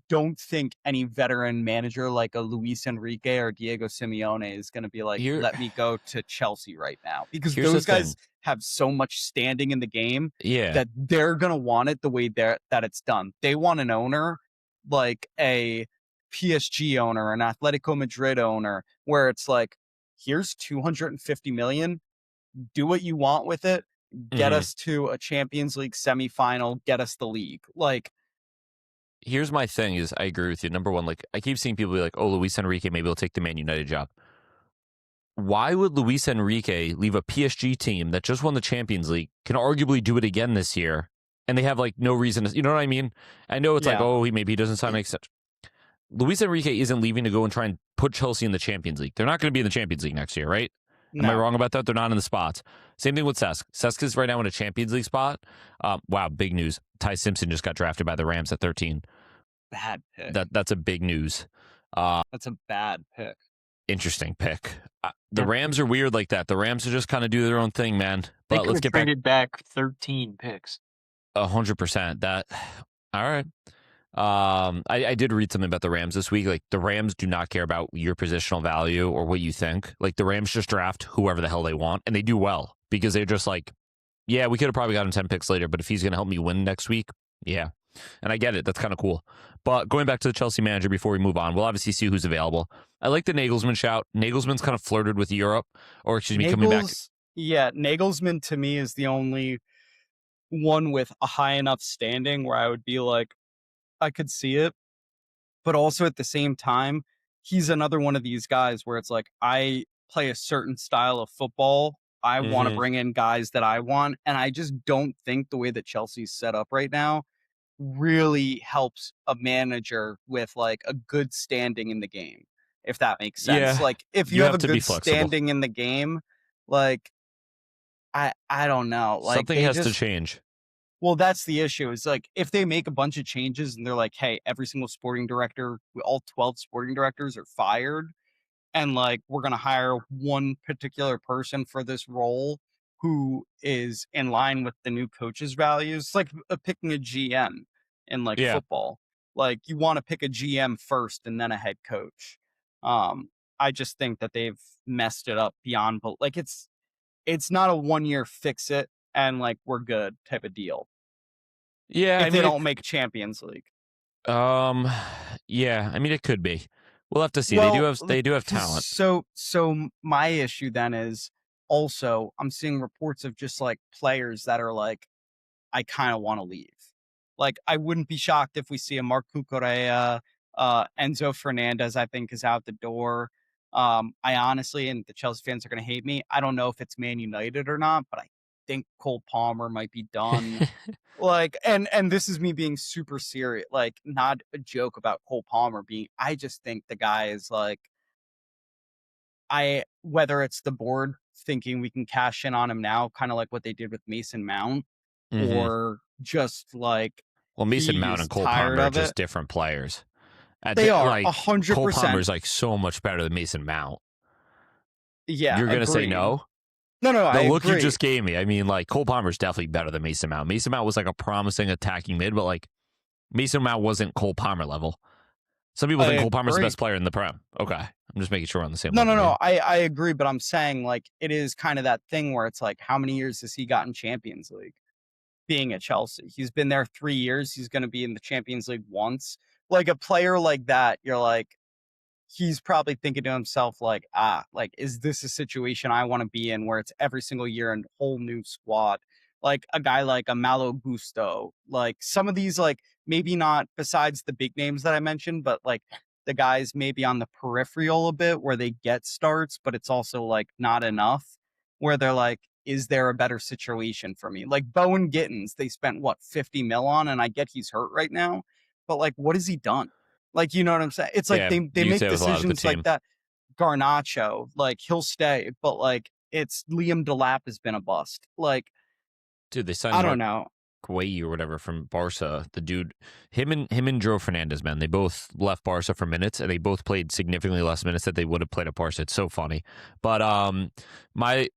Speaker 3: don't think any veteran manager like a Luis Enrique or Diego Simeone is going to be like, let me go to Chelsea right now, because those guys have so much standing in the game that they're going to want it the way that it's done. They want an owner like a PSG owner, an Atletico Madrid owner, where it's like, here's 250 million, do what you want with it, get us to a Champions League semifinal, get us the league. Like,
Speaker 1: here's my thing is I agree with you. Number one, like I keep seeing people be like, oh, Luis Enrique, maybe he'll take the Man United job. Why would Luis Enrique leave a PSG team that just won the Champions League, can arguably do it again this year, and they have like no reason to, you know what I mean? I know it's like, oh, maybe he doesn't sign an extension. Luis Enrique isn't leaving to go and try and put Chelsea in the Champions League. They're not going to be in the Champions League next year, right? No. Am I wrong about that? They're not in the spots. Same thing with Cesc. Cesc is right now in a Champions League spot. Wow, big news. Ty Simpson just got drafted by the Rams at 13.
Speaker 3: Bad pick.
Speaker 1: That's a big news.
Speaker 3: That's a bad pick.
Speaker 1: Interesting pick. The Rams are weird like that. The Rams are just kind of do their own thing, man.
Speaker 4: But let's get back 13 picks.
Speaker 1: 100%. That. All right. I did read something about the Rams this week. Like the Rams do not care about your positional value or what you think. Like the Rams just draft whoever the hell they want, and they do well because they're just like, yeah, we could have probably got him 10 picks later, but if he's going to help me win next week, yeah. And I get it. That's kind of cool. But going back to the Chelsea manager before we move on, we'll obviously see who's available. I like the Nagelsmann shout. Nagelsmann's kind of flirted with Europe, or excuse me, coming back.
Speaker 3: Yeah, Nagelsmann to me is the only one with a high enough standing where I would be like, I could see it. But also at the same time, he's another one of these guys where it's like, I play a certain style of football. I want to bring in guys that I want. And I just don't think the way that Chelsea's set up right now really helps a manager with like a good standing in the game, if that makes sense.
Speaker 1: Yeah,
Speaker 3: like if you have a good standing in the game, like I don't know. Like
Speaker 1: something has to change.
Speaker 3: Well, that's the issue. Is like if they make a bunch of changes and they're like, hey, every single sporting director, all 12 sporting directors are fired, and like we're gonna hire one particular person for this role who is in line with the new coach's values. It's like picking a GM in like football. Like you want to pick a GM first and then a head coach. I just think that they've messed it up beyond, but like it's not a 1 year fix it and like we're good type of deal.
Speaker 1: Yeah,
Speaker 3: if they don't make Champions League.
Speaker 1: Yeah, I mean it could be. We'll have to see.
Speaker 3: Well,
Speaker 1: they do have talent.
Speaker 3: So my issue then is also I'm seeing reports of just like players that are like, I kind of want to leave. Like I wouldn't be shocked if we see a Marc Cucurella, Enzo Fernandez, I think is out the door. I honestly, and the Chelsea fans are going to hate me, I don't know if it's Man United or not, but I think Cole Palmer might be done. Like, and this is me being super serious, like not a joke about Cole Palmer being, I just think the guy is like, whether it's the board thinking we can cash in on him now, kind of like what they did with Mason Mount, or just like,
Speaker 1: well, Mason Mount and Cole Palmer are just different players.
Speaker 3: They are like 100%.
Speaker 1: Cole Palmer's like so much better than Mason Mount.
Speaker 3: Yeah,
Speaker 1: you're gonna say no?
Speaker 3: No,
Speaker 1: the look you just gave me. I mean, like Cole Palmer's definitely better than Mason Mount. Mason Mount was like a promising attacking mid, but like Mason Mount wasn't Cole Palmer level. Some people think Cole Palmer's the best player in the Prem. Okay, I'm just making sure we're on the same level.
Speaker 3: No. I agree, but I'm saying like it is kind of that thing where it's like, how many years has he got in Champions League? Being at Chelsea, he's been there 3 years. He's going to be in the Champions League once. Like a player like that, you're like, he's probably thinking to himself like, like, is this a situation I want to be in where it's every single year and whole new squad? Like a guy like a Malo Gusto, like some of these, like maybe not besides the big names that I mentioned, but like the guys maybe on the peripheral a bit where they get starts, but it's also like not enough where they're like, is there a better situation for me? Like Bowen Gittins, they spent what, 50 mil on, and I get he's hurt right now, but like, what has he done? Like, you know what I'm saying? It's like they make decisions like that. Garnacho, like he'll stay, but like it's Liam Delap has been a bust. Like,
Speaker 1: dude, they signed, I don't know, Gueye or whatever from Barca. The dude, him and Joe Fernandez, man, they both left Barca for minutes, and they both played significantly less minutes that they would have played at Barca. It's so funny. But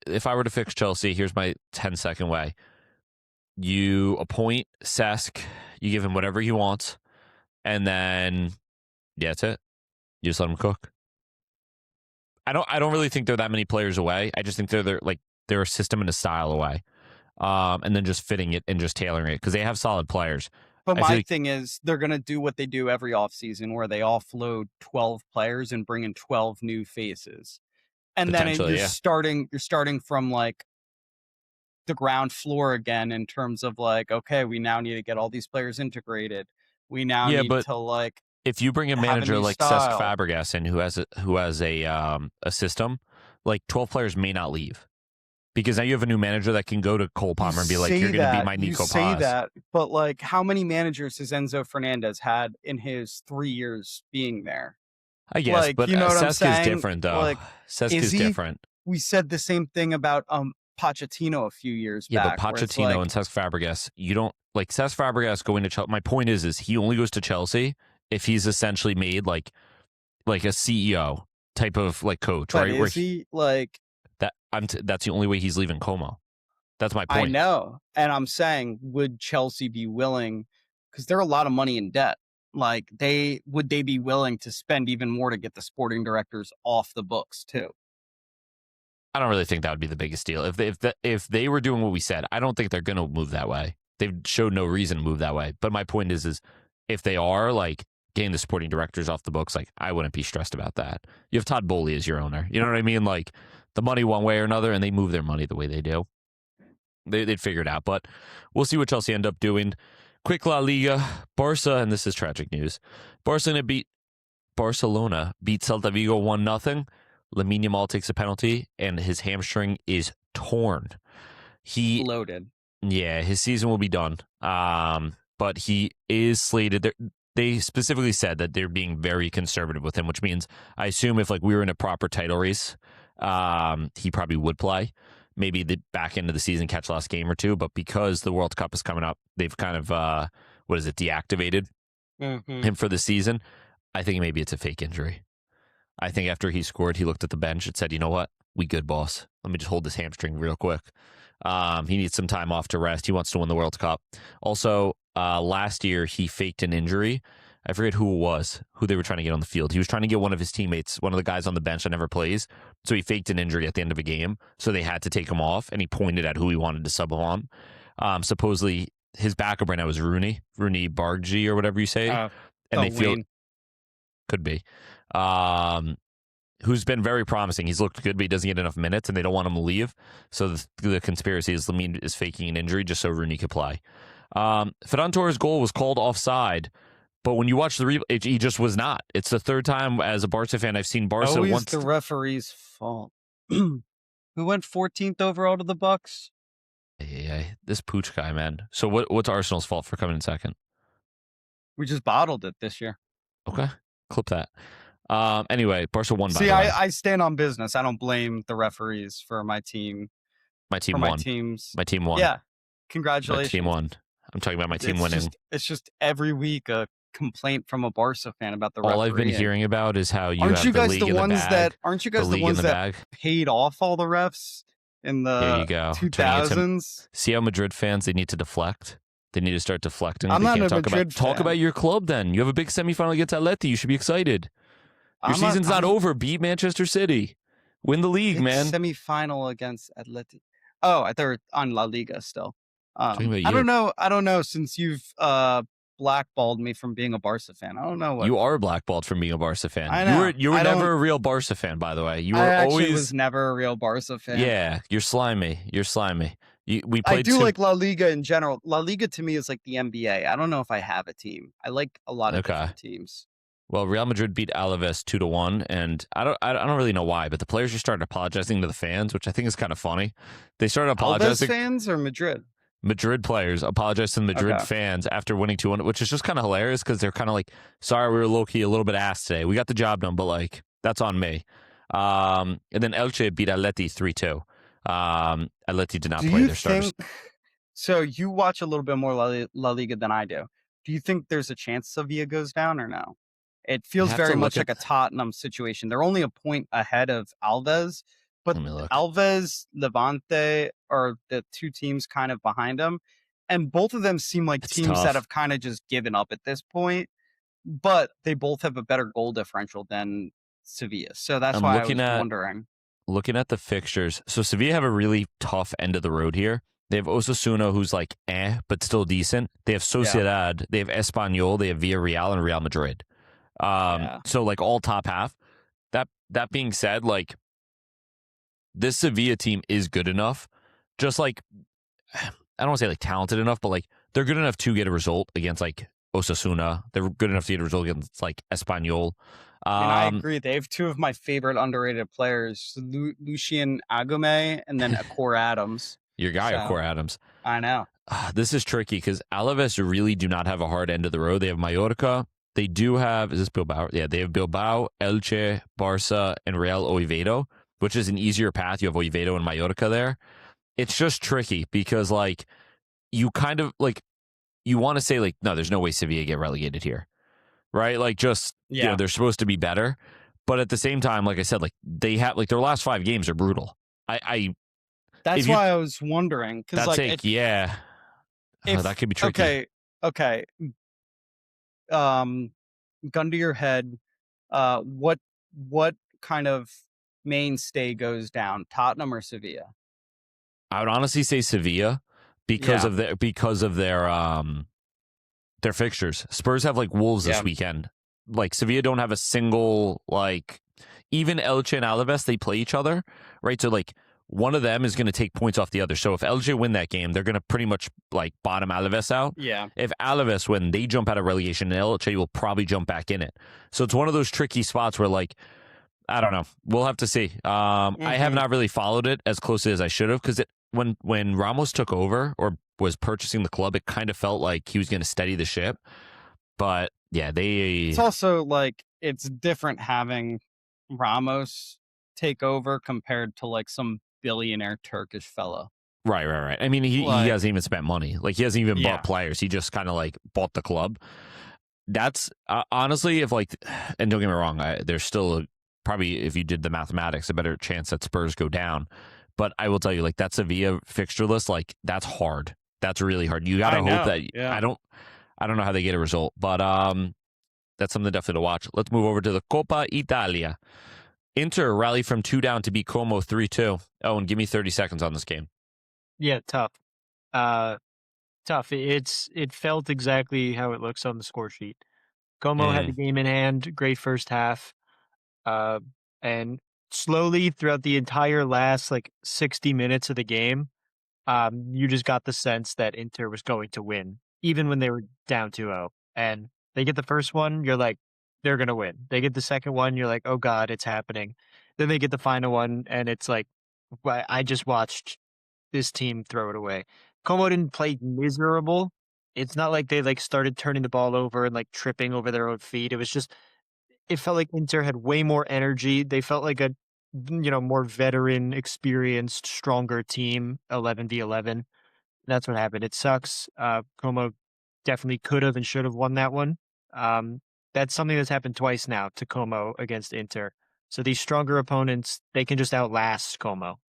Speaker 1: if I were to fix Chelsea, here's my 10-second way. You appoint Cesc, you give him whatever he wants, and then that's it. You just let him cook. I don't really think they're that many players away. I just think they're a system and a style away. And then just fitting it and just tailoring it because they have solid players.
Speaker 3: But my thing is they're going to do what they do every offseason where they offload 12 players and bring in 12 new faces. And then you're starting from like the ground floor again in terms of like, okay, we now need to get all these players integrated. We now need to like,
Speaker 1: if you bring a manager like Cesc Fabregas in who has a system, like 12 players may not leave. Because now you have a new manager that can go to Cole Palmer and be like, you're going to be my Nico Paz.
Speaker 3: You say that, but like, how many managers has Enzo Fernandez had in his 3 years being there?
Speaker 1: I guess, like, but you know Cesc is different, though.
Speaker 3: Like,
Speaker 1: Cesc is different.
Speaker 3: We said the same thing about Pochettino a few years back.
Speaker 1: Yeah, but Pochettino and Cesc Fabregas, you don't like Cesc Fabregas going to Chelsea. My point is he only goes to Chelsea if he's essentially made like a CEO type of like coach,
Speaker 3: but
Speaker 1: right?
Speaker 3: Is he like?
Speaker 1: That's the only way he's leaving Como. That's my point.
Speaker 3: I know. And I'm saying, would Chelsea be willing, because they're a lot of money in debt, like would they be willing to spend even more to get the sporting directors off the books too?
Speaker 1: I don't really think that would be the biggest deal. If they were doing what we said, I don't think they're going to move that way. They've showed no reason to move that way. But my point is if they are like getting the sporting directors off the books, like I wouldn't be stressed about that. You have Todd Bowley as your owner. You know what I mean? Like the money one way or another, and they move their money the way they do. They'd figure it out, but we'll see what Chelsea end up doing. Quick La Liga, Barca, and this is tragic news. Barcelona beat Celta Vigo 1-0. Lamine Yamal takes a penalty, and his hamstring is torn. He
Speaker 3: loaded.
Speaker 1: Yeah, his season will be done. But he is slated. They specifically said that they're being very conservative with him, which means I assume if like we were in a proper title race, he probably would play. Maybe the back end of the season, catch last game or two. But because the World Cup is coming up, they've kind of deactivated him for the season. I think maybe it's a fake injury. I think after he scored, he looked at the bench and said, "You know what? We good, boss. Let me just hold this hamstring real quick." He needs some time off to rest. He wants to win the World Cup. Also, last year he faked an injury. I forget who it was, who they were trying to get on the field. He was trying to get one of his teammates, one of the guys on the bench that never plays. So he faked an injury at the end of a game. So they had to take him off, and he pointed at who he wanted to sub him on. Supposedly, his backup right now is Rooney Bargee or whatever you say. And they feel could be. Who's been very promising. He's looked good, but he doesn't get enough minutes, and they don't want him to leave. So the conspiracy is Lamine is faking an injury just so Rooney could play. Ferran Torres' goal was called offside, but when you watch the replay, he just was not. It's the third time as a Barca fan I've seen Barca
Speaker 3: always
Speaker 1: once.
Speaker 3: The referee's fault. Who went 14th overall to the Bucks?
Speaker 1: Yeah, this Pooch guy, man. So what's Arsenal's fault for coming in second?
Speaker 3: We just bottled it this year.
Speaker 1: Okay, clip that. Anyway, Barca won.
Speaker 3: See, I stand on business. I don't blame the referees for my team.
Speaker 1: My team won. My team won.
Speaker 3: Yeah, congratulations.
Speaker 1: My team won. I'm talking about my team winning.
Speaker 3: It's just every week a complaint from a Barca fan about the referee.
Speaker 1: All I've been hearing about is how aren't you guys the ones that
Speaker 3: paid off all the refs in the 2000s?
Speaker 1: See how Madrid fans, they need to deflect. They need to start deflecting.
Speaker 3: I'm not a Madrid fan.
Speaker 1: Talk about your club then. You have a big semifinal against Atleti. You should be excited. Your season's not over. Beat Manchester City. Win the league, man.
Speaker 3: Semifinal against Atleti. Oh, I thought we were on La Liga still. I don't know. Since you've blackballed me from being a Barca fan, I don't know what
Speaker 1: you are blackballed from being a Barca fan.
Speaker 3: I know.
Speaker 1: You were never a real Barca fan, by the way.
Speaker 3: I was never a real Barca fan.
Speaker 1: Yeah, you're slimy.
Speaker 3: I do like La Liga in general. La Liga to me is like the NBA. I don't know if I have a team. I like a lot of different teams.
Speaker 1: Well, Real Madrid beat Alaves 2-1, and I don't really know why, but the players just started apologizing to the fans, which I think is kind of funny. They started apologizing.
Speaker 3: Alaves fans or Madrid?
Speaker 1: Madrid players apologized to the Madrid fans after winning 2-1, which is just kind of hilarious because they're kind of like, sorry, we were low-key a little bit ass today. We got the job done, but like, that's on me. And then Elche beat Atleti 3-2. Atleti did not play their starters.
Speaker 3: So you watch a little bit more La Liga than I do. Do you think there's a chance Sevilla goes down or no? It feels very much like a Tottenham situation. They're only a point ahead of Alves, but Alves, Levante are the two teams kind of behind them. And both of them seem like teams that have kind of just given up at this point, but they both have a better goal differential than Sevilla. So that's why I was wondering.
Speaker 1: Looking at the fixtures, so Sevilla have a really tough end of the road here. They have Osasuna, who's like but still decent. They have Sociedad, they have Espanyol, they have Villarreal, and Real Madrid. So like all top half. That being said, like this Sevilla team is good enough. Just like I don't want to say like talented enough, but like they're good enough to get a result against like Osasuna. They're good enough to get a result against like Espanyol.
Speaker 3: I agree. They have two of my favorite underrated players, Lucien Agume and then Akor Adams.
Speaker 1: Your guy, Akor Adams.
Speaker 3: I know.
Speaker 1: This is tricky because Alaves really do not have a hard end of the road. They have Mallorca. They do have, is this Bilbao? Yeah, they have Bilbao, Elche, Barca, and Real Oviedo, which is an easier path. You have Oviedo and Mallorca there. It's just tricky because, like, you kind of, like, you want to say, like, no, there's no way Sevilla get relegated here, right? Like, just, you know, they're supposed to be better. But at the same time, like I said, like, they have, like, their last 5 games are brutal.
Speaker 3: That's why I was wondering.
Speaker 1: That's like, that could be tricky.
Speaker 3: Okay. Gun to your head, what kind of mainstay goes down, Tottenham or Sevilla?
Speaker 1: I would honestly say Sevilla because of their fixtures. Spurs have like Wolves this weekend. Like Sevilla don't have a single, like, even Elche and Alaves, they play each other, right? So like one of them is going to take points off the other. So if Elche win that game, they're going to pretty much like bottom Alaves out.
Speaker 3: Yeah.
Speaker 1: If Alaves win, they jump out of relegation, and Elche will probably jump back in it. So it's one of those tricky spots where, like, I don't know. We'll have to see. I have not really followed it as closely as I should have because when Ramos took over or was purchasing the club, it kind of felt like he was going to steady the ship. But yeah,
Speaker 3: it's also like it's different having Ramos take over compared to like some billionaire Turkish fella.
Speaker 1: Right. I mean, he hasn't even spent money. Like, he hasn't even bought players. He just kind of like bought the club. That's honestly, if like, and don't get me wrong, there's still probably, if you did the mathematics, a better chance that Spurs go down. But I will tell you, like, that Sevilla fixture list, like, that's hard. That's really hard. You got to
Speaker 3: I
Speaker 1: hope
Speaker 3: know,
Speaker 1: that
Speaker 3: yeah.
Speaker 1: I don't know how they get a result, but that's something definitely to watch. Let's move over to the Coppa Italia. Inter rally from 2 down to beat Como 3-2. Oh, and give me 30 seconds on this game.
Speaker 4: Yeah, tough. Tough. It felt exactly how it looks on the score sheet. Como had the game in hand, great first half, and slowly throughout the entire last 60 minutes of the game, you just got the sense that Inter was going to win, even when they were down 2-0. And they get the first one, you're like, they're going to win. They get the second one, you're like, oh God, it's happening. Then they get the final one, and it's like, I just watched this team throw it away. Como didn't play miserable. It's not like they started turning the ball over and tripping over their own feet. It was just, it felt like Inter had way more energy. They felt like a, more veteran, experienced, stronger team, 11v11. That's what happened. It sucks. Como definitely could have and should have won that one. That's something that's happened twice now to Como against Inter. So these stronger opponents, they can just outlast Como.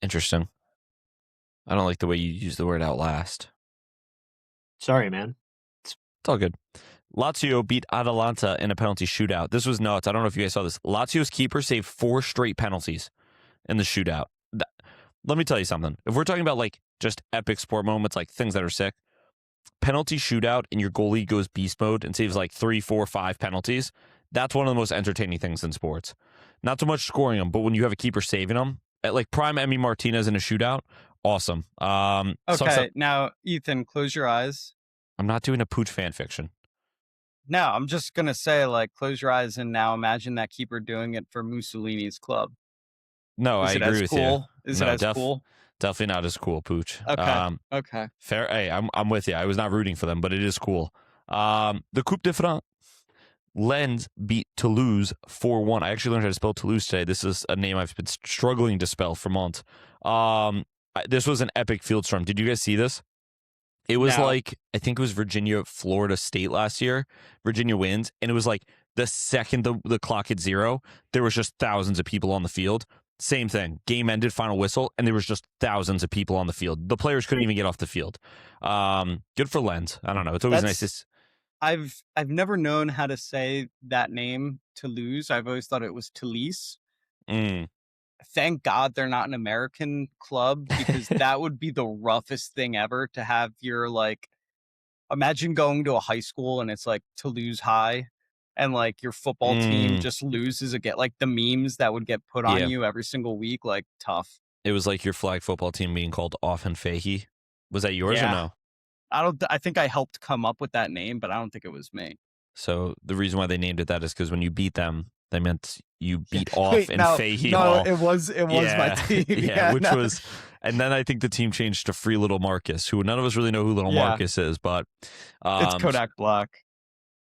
Speaker 1: Interesting. I don't like the way you use the word outlast.
Speaker 4: Sorry, man.
Speaker 1: It's all good. Lazio beat Atalanta in a penalty shootout. This was nuts. I don't know if you guys saw this. Lazio's keeper saved 4 straight penalties in the shootout. Let me tell you something. If we're talking about just epic sport moments, things that are sick, penalty shootout and your goalie goes beast mode and saves 3, 4, 5 penalties, that's one of the most entertaining things in sports. Not so much scoring them, but when you have a keeper saving them, at prime Emi Martinez in a shootout, awesome.
Speaker 3: Okay, now, Ethan, close your eyes.
Speaker 1: I'm not doing a Pooch fan fiction.
Speaker 3: No, I'm just going to say, close your eyes and now imagine that keeper doing it for Mussolini's club.
Speaker 1: No, I agree with you.
Speaker 3: Is it as cool?
Speaker 1: Definitely not as cool, Pooch.
Speaker 3: Okay.
Speaker 1: Fair. Hey, I'm with you. I was not rooting for them, but it is cool. The Coupe de France. Lens beat Toulouse 4-1. I actually learned how to spell Toulouse today. This is a name I've been struggling to spell for months. This was an epic field storm. Did you guys see this? It was I think it was Virginia, Florida State last year. Virginia wins, and it was the second the clock hit 0, there was just thousands of people on the field. Same thing. Game ended, final whistle, and there was just thousands of people on the field. The players couldn't even get off the field. Good for Lens. I don't know. It's always nice to...
Speaker 3: I've never known how to say that name, Toulouse. I've always thought it was Toulouse. Thank God they're not an American club, because that would be the roughest thing ever to have your imagine going to a high school and it's Toulouse High, and your football team just loses again, the memes that would get put on you every single week, tough.
Speaker 1: It was your flag football team being called Offen Fahey. Was that yours or no?
Speaker 3: I think I helped come up with that name, but I don't think it was me.
Speaker 1: So the reason why they named it that is because when you beat them, they meant you beat off in Fahey
Speaker 3: no,
Speaker 1: Hall.
Speaker 3: it was my team.
Speaker 1: Was, and then I think the team changed to Free Little Marcus, who none of us really know who Little Marcus is, but
Speaker 3: it's Kodak Black.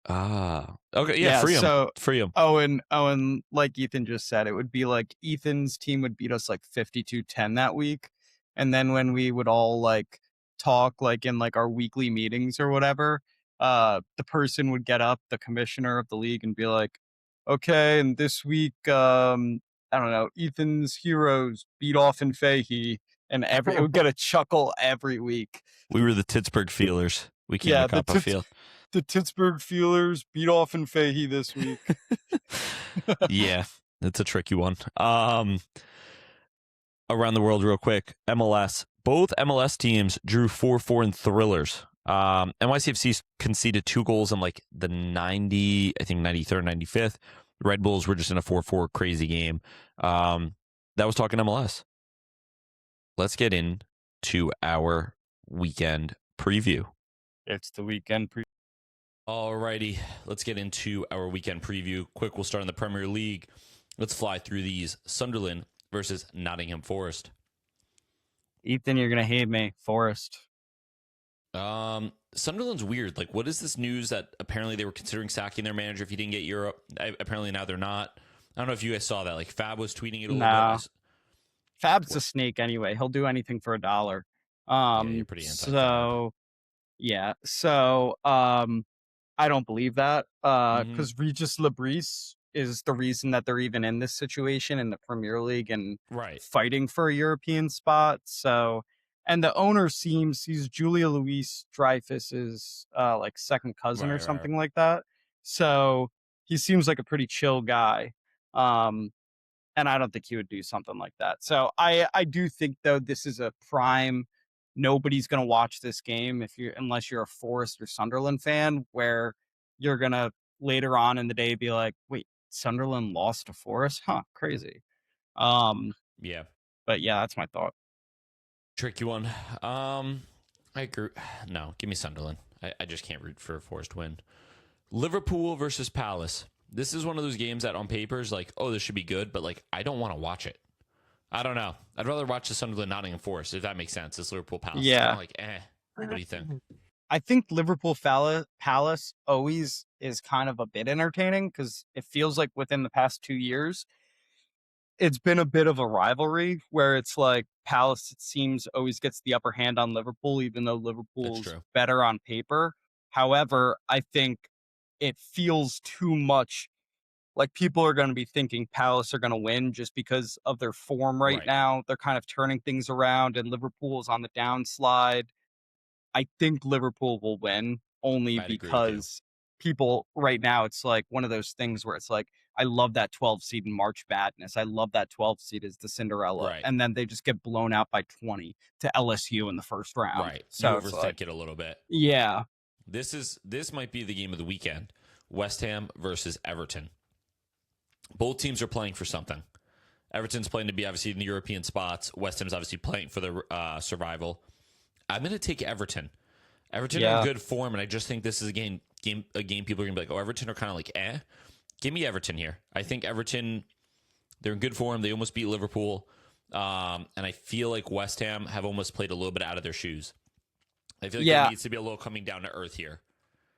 Speaker 1: Okay, free him.
Speaker 3: So,
Speaker 1: free him.
Speaker 3: And like Ethan just said, it would be Ethan's team would beat us 52-10 that week, and then when we would all talk in our weekly meetings or whatever, the person would get up, the commissioner of the league, and be like, okay, and this week, I don't know, Ethan's heroes beat off in Fahey, and it would get a chuckle every week.
Speaker 1: We were the Pittsburgh Feelers. We came to Coppa Field.
Speaker 3: The Pittsburgh Feelers beat off in Fahey this week.
Speaker 1: Yeah, it's a tricky one. Around the world real quick, MLS. Both MLS teams drew 4-4 in thrillers. NYCFC conceded 2 goals in the 93rd, 95th. Red Bulls were just in a 4-4 crazy game. That was talking MLS. Let's get into our weekend preview.
Speaker 3: It's the weekend preview.
Speaker 1: Alrighty, let's get into our weekend preview. Quick, we'll start in the Premier League. Let's fly through these. Sunderland versus Nottingham Forest.
Speaker 3: Ethan, you're gonna hate me. Forest.
Speaker 1: Sunderland's weird. What is this news that apparently they were considering sacking their manager if he didn't get Europe? Apparently now they're not. I don't know if you guys saw that. Fab was tweeting it a little bit.
Speaker 3: Fab's a snake anyway. He'll do anything for $1.
Speaker 1: Yeah, you're pretty anti-Fab.
Speaker 3: So I don't believe that because Regis Lebris is the reason that they're even in this situation in the Premier League and fighting for a European spot. So, and the owner seems, he's Julia Louis-Dreyfus's like second cousin or something like that. So he seems like a pretty chill guy. And I don't think he would do something like that. So I do think, though, this is a prime, nobody's going to watch this game unless you're a Forest or Sunderland fan, where you're going to later on in the day be like, wait, Sunderland lost to Forest? Huh, crazy.
Speaker 1: Yeah.
Speaker 3: But yeah, that's my thought.
Speaker 1: Tricky one. I agree. No, give me Sunderland. I just can't root for a Forest win. Liverpool versus Palace. This is one of those games that on paper is like, oh, this should be good, but like I don't want to watch it. I don't know. I'd rather watch the Sunderland Nottingham Forest, if that makes sense. It's Liverpool Palace.
Speaker 3: Yeah.
Speaker 1: I'm like, what do you think?
Speaker 3: I think Liverpool Palace always is kind of a bit entertaining because it feels like within the past 2 years, it's been a bit of a rivalry where it's like Palace, it seems, always gets the upper hand on Liverpool, even though Liverpool's better on paper. However, I think it feels too much like people are going to be thinking Palace are going to win just because of their form right now. They're kind of turning things around, and Liverpool is on the downslide. I think Liverpool will win only because people right now, it's like one of those things where it's like, I love that 12 seed in March Madness. I love that 12 seed as the Cinderella. And then they just get blown out by 20 to LSU in the first round.
Speaker 1: Right. So you overthink it a little bit.
Speaker 3: Yeah.
Speaker 1: This might be the game of the weekend. West Ham versus Everton. Both teams are playing for something. Everton's playing to be obviously in the European spots. West Ham's obviously playing for the survival. I'm going to take Everton. Everton are in good form, and I just think this is a game people are going to be like, oh, Everton are kind of like, Give me Everton here. I think Everton, they're in good form. They almost beat Liverpool. And I feel like West Ham have almost played a little bit out of their shoes. I feel like there needs to be a little coming down to earth here.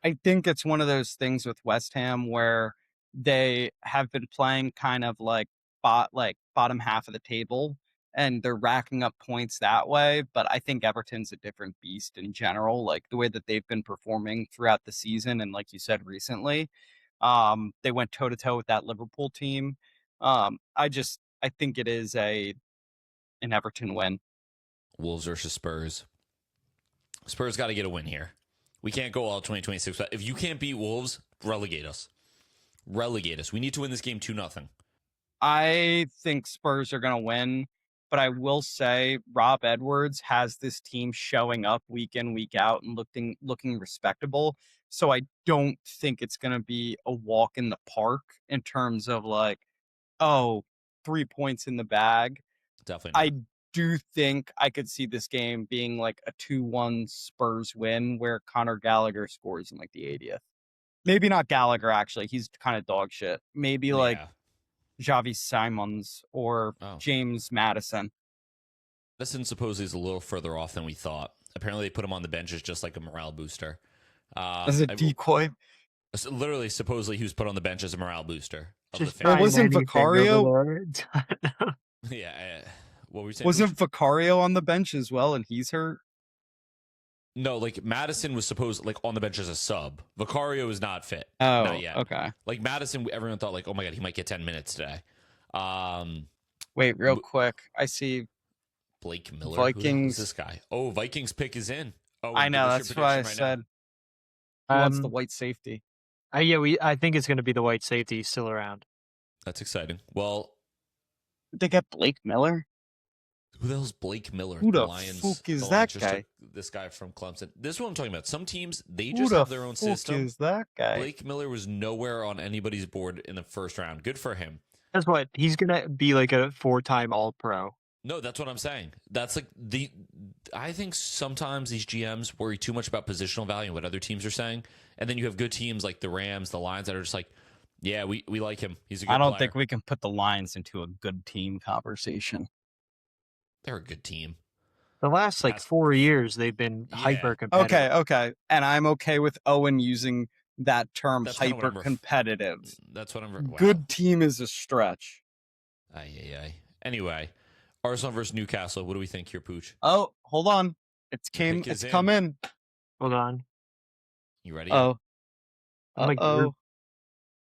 Speaker 3: I think it's one of those things with West Ham where they have been playing kind of like bottom half of the table, and they're racking up points that way. But I think Everton's a different beast in general, like the way that they've been performing throughout the season. And like you said, recently, they went toe to toe with that Liverpool team. I think it is an Everton win.
Speaker 1: Wolves versus Spurs. Spurs got to get a win here. We can't go all 2026. But if you can't beat Wolves, relegate us. Relegate us. We need to win this game 2-0.
Speaker 3: I think Spurs are going to win, but I will say Rob Edwards has this team showing up week in, week out and looking respectable. So I don't think it's going to be a walk in the park in terms of like, 3 points in the bag.
Speaker 1: Definitely not.
Speaker 3: I do think I could see this game being like a 2-1 Spurs win where Conor Gallagher scores in like the 80th. Maybe not Gallagher, actually. He's kind of dog shit. Maybe like Xavi Simons or James Maddison.
Speaker 1: Madison supposedly is a little further off than we thought. Apparently, they put him on the bench as just like a morale booster.
Speaker 3: As a decoy?
Speaker 1: Literally, supposedly, he was put on the bench as a morale booster.
Speaker 3: Wasn't Vicario?
Speaker 1: What were you saying?
Speaker 3: Wasn't Vicario on the bench as well, and he's hurt?
Speaker 1: No, like Madison was supposed like on the bench as a sub. Vicario is not fit.
Speaker 3: Oh,
Speaker 1: not yet.
Speaker 3: Okay.
Speaker 1: Like Madison, everyone thought like, oh my god, he might get 10 minutes today.
Speaker 3: Wait, real quick. I see
Speaker 1: Blake Miller.
Speaker 3: Vikings.
Speaker 1: Who's this guy? Oh, Vikings pick is in. Oh,
Speaker 3: I know. That's why I said. Who wants the white safety?
Speaker 4: I think it's going to be the white safety still around.
Speaker 1: That's exciting. Well,
Speaker 3: they got Blake Miller.
Speaker 1: Who the hell's Blake Miller?
Speaker 3: Who the fuck is that guy?
Speaker 1: This guy from Clemson. This is what I'm talking about. Some teams, they just have their own system.
Speaker 3: Who is that guy?
Speaker 1: Blake Miller was nowhere on anybody's board in the first round. Good for him.
Speaker 4: That's what he's gonna be, like a 4-time All-Pro.
Speaker 1: No, that's what I'm saying. That's like I think sometimes these GMs worry too much about positional value and what other teams are saying, and then you have good teams like the Rams, the Lions that are just like, yeah, we like him. He's a good player.
Speaker 3: I don't think we can put the Lions into a good team conversation.
Speaker 1: They're a good team.
Speaker 4: The last 4 years, they've been hyper competitive.
Speaker 3: Okay. And I'm okay with Owen using that term, hyper competitive.
Speaker 1: That's what I'm. Wow.
Speaker 3: Good team is a stretch.
Speaker 1: Aye. Anyway, Arsenal versus Newcastle. What do we think here, Pooch?
Speaker 3: Oh, hold on. It's come in.
Speaker 4: Hold on.
Speaker 1: You ready?
Speaker 3: Oh.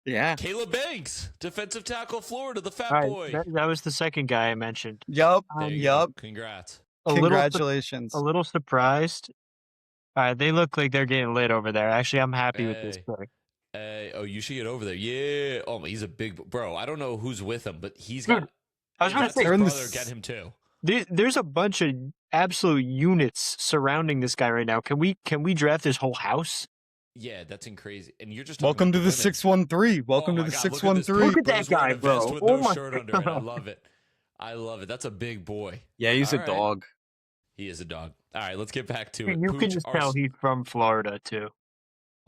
Speaker 3: Yeah.
Speaker 1: Caleb Banks, defensive tackle, Florida, the fat
Speaker 4: All right,
Speaker 1: boy.
Speaker 4: that was the second guy I mentioned.
Speaker 3: Yup.
Speaker 1: There you
Speaker 3: Yup.
Speaker 1: go. Congrats.
Speaker 3: Congratulations.
Speaker 4: A little surprised. All right, they look like they're getting lit over there. Actually, I'm happy with this pick.
Speaker 1: Oh, you should get over there. Yeah. Oh, he's a big bro. I don't know who's with him, but he's got.
Speaker 4: I was going to say,
Speaker 1: his brother, get him too.
Speaker 4: There's a bunch of absolute units surrounding this guy right now. Can we draft his whole house?
Speaker 1: Yeah, that's crazy. And you're just
Speaker 3: welcome to the 613. Welcome to the 613.
Speaker 4: Look at that guy, bro.
Speaker 1: With no shirt under it. I love it. I love it. That's a big boy.
Speaker 3: Yeah, he's a dog.
Speaker 1: He is a dog. All right, let's get back to it.
Speaker 4: You can just tell he's from Florida too.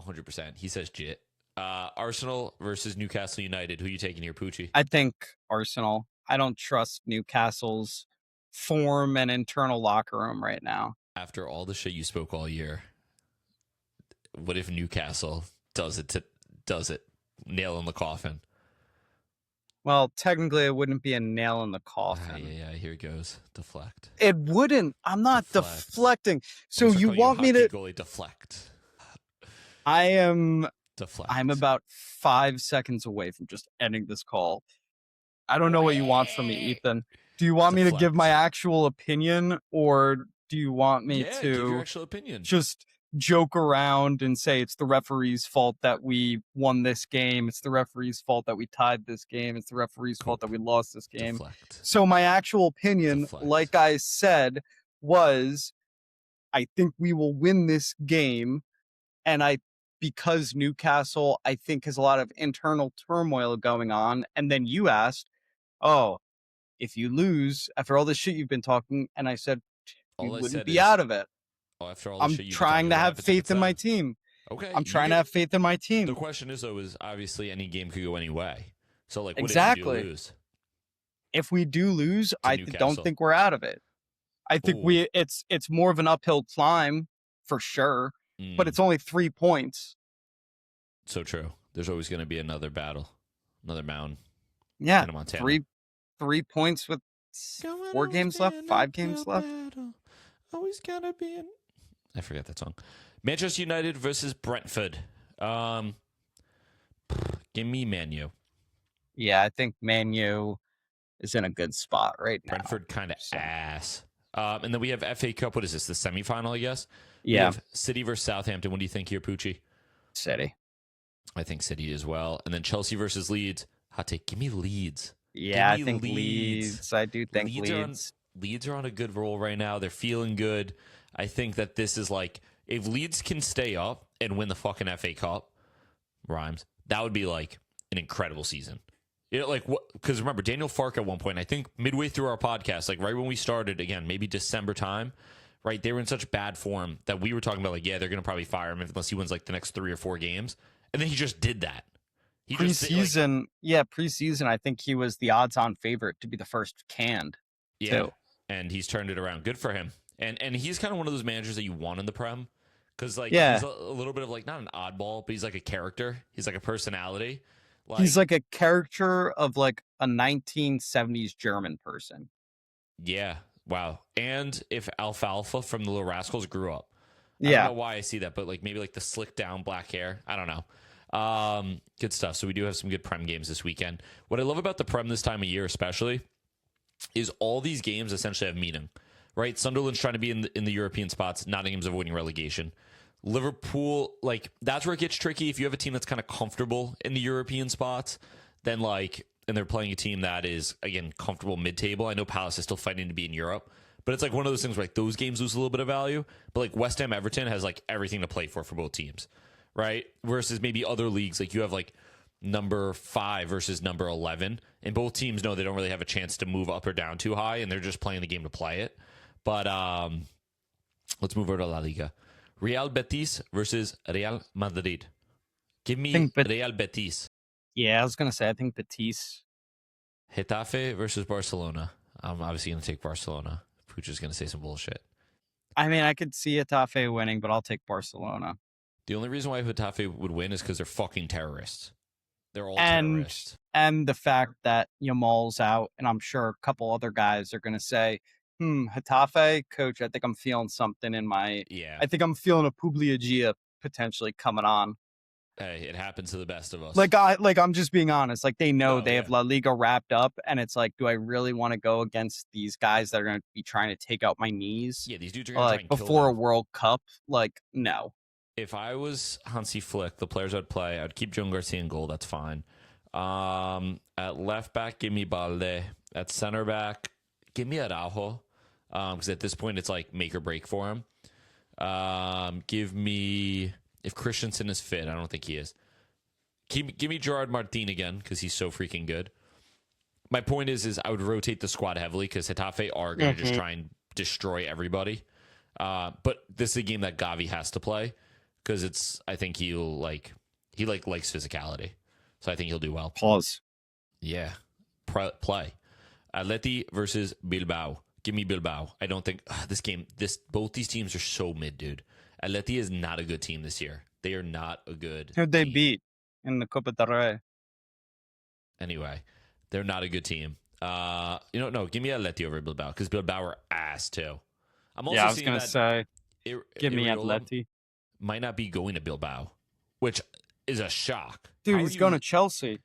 Speaker 1: 100%. He says jit. Arsenal versus Newcastle United. Who are you taking here, Poochie?
Speaker 3: I think Arsenal. I don't trust Newcastle's form and internal locker room right now.
Speaker 1: After all the shit you spoke all year, what if Newcastle does it? Nail in the coffin.
Speaker 3: Well, technically, it wouldn't be a nail in the coffin.
Speaker 1: Yeah, here it goes. Deflect.
Speaker 3: It wouldn't. I'm not deflecting. So
Speaker 1: Almost
Speaker 3: you want me to
Speaker 1: goalie deflect?
Speaker 3: I am.
Speaker 1: Deflect.
Speaker 3: I'm about 5 seconds away from just ending this call. I don't know what you want from me, Ethan. Do you want me to give my actual opinion, or do you want me
Speaker 1: give
Speaker 3: to
Speaker 1: your actual opinion?
Speaker 3: Just joke around and say it's the referee's fault that we won this game? It's the referee's fault that we tied this game. It's the referee's fault that we lost this game.
Speaker 1: Deflect.
Speaker 3: So my actual opinion, like I said, was I think we will win this game, and because Newcastle, I think, has a lot of internal turmoil going on. And then you asked, oh, if you lose after all this shit you've been talking, and I said, you wouldn't be out of it.
Speaker 1: After all this shit
Speaker 3: I'm trying to have faith in my team.
Speaker 1: Okay.
Speaker 3: I'm trying to have faith in my team.
Speaker 1: The question is, though, is obviously any game could go any way. So, like, what
Speaker 3: exactly.
Speaker 1: if you do lose?
Speaker 3: If we do lose, I don't think we're out of it. I think it's more of an uphill climb for sure, but it's only 3 points.
Speaker 1: So true. There's always going to be another battle, another mountain.
Speaker 3: Yeah, 3 points with 4 games left, 5 games left.
Speaker 1: Always gotta be I forget that song. Manchester United versus Brentford. Give me Man U.
Speaker 3: Yeah, I think Man U is in a good spot right now.
Speaker 1: Brentford kind of ass. And then we have FA Cup. What is this? The semifinal, I guess?
Speaker 3: Yeah.
Speaker 1: We have City versus Southampton. What do you think here, Poochie?
Speaker 3: City.
Speaker 1: I think City as well. And then Chelsea versus Leeds. Hot take. Give me Leeds.
Speaker 3: Yeah, I think Leeds. I do think Leeds.
Speaker 1: Leeds are on a good roll right now. They're feeling good. I think that this is like, if Leeds can stay up and win the fucking FA Cup, rhymes, that would be like an incredible season. You know, like, because remember, Daniel Fark at one point, I think midway through our podcast, like right when we started, again, maybe December time, right? They were in such bad form that we were talking about, like, yeah, they're going to probably fire him unless he wins like the next 3 or 4 games. And then he just did that.
Speaker 3: Preseason, I think he was the odds-on favorite to be the first canned.
Speaker 1: Yeah, too. And he's turned it around. Good for him. And he's kind of one of those managers that you want in the Prem. Because, like, he's a little bit of, like, not an oddball, but he's like a character. He's like a personality. Like,
Speaker 3: he's like a character of, like, a 1970s German person.
Speaker 1: Yeah. Wow. And if Alfalfa from the Little Rascals grew up.
Speaker 3: I
Speaker 1: don't know why I see that, but, like, maybe, like, the slick down black hair. I don't know. Good stuff. So we do have some good Prem games this weekend. What I love about the Prem this time of year especially is all these games essentially have meaning, right? Sunderland's trying to be in the European spots. Nottingham's avoiding relegation. Liverpool, like, that's where it gets tricky. If you have a team that's kind of comfortable in the European spots, then, like, and they're playing a team that is, again, comfortable mid-table. I know Palace is still fighting to be in Europe, but it's like one of those things where, like, those games lose a little bit of value. But, like, West Ham Everton has, like, everything to play for both teams, right? Versus maybe other leagues, like, you have, like, number 5 versus number 11, and both teams know they don't really have a chance to move up or down too high, and they're just playing the game to play it. But let's move over to La Liga. Real Betis versus Real Madrid. Give me Real Betis.
Speaker 3: Yeah, I was going to say, I think Betis.
Speaker 1: Getafe versus Barcelona. I'm obviously going to take Barcelona. Pooch is going to say some bullshit.
Speaker 3: I mean, I could see Getafe winning, but I'll take Barcelona.
Speaker 1: The only reason why Getafe would win is because they're fucking terrorists. They're all terrorists.
Speaker 3: And the fact that Yamal's out, and I'm sure a couple other guys are going to say, Getafe, coach, I think I'm feeling something in my...
Speaker 1: Yeah.
Speaker 3: I think I'm feeling a Publiagia potentially coming on.
Speaker 1: Hey, it happens to the best of us.
Speaker 3: I'm just being honest. Like they know they
Speaker 1: yeah.
Speaker 3: have La Liga wrapped up, and it's like, do I really want to go against these guys that are going to be trying to take out my knees?
Speaker 1: Yeah, these dudes are going to try and
Speaker 3: before
Speaker 1: kill
Speaker 3: a World Cup. Like, no.
Speaker 1: If I was Hansi Flick, the players I'd play, I'd keep Joan Garcia in goal. That's fine. At left back, give me Balde. At center back, give me Araujo. Because at this point, it's like make or break for him. Give me, if Christensen is fit, I don't think he is. Give me Gerard Martin again because he's so freaking good. My point is I would rotate the squad heavily because Getafe are going to just try and destroy everybody. But this is a game that Gavi has to play because I think he likes physicality, so I think he'll do well.
Speaker 3: Pause.
Speaker 1: Yeah, play. Atleti versus Bilbao. Give me Bilbao. I don't think both these teams are so mid, dude. Atleti is not a good team this year. They are not a good.
Speaker 3: Who'd they
Speaker 1: team.
Speaker 3: beat in the Copa del Rey?
Speaker 1: Anyway, they're not a good team. No, give me Atleti over Bilbao because Bilbao are ass too. I'm also
Speaker 3: I was gonna say, give me Atleti.
Speaker 1: Might not be going to Bilbao, which is a shock.
Speaker 3: Dude, he's going to Chelsea.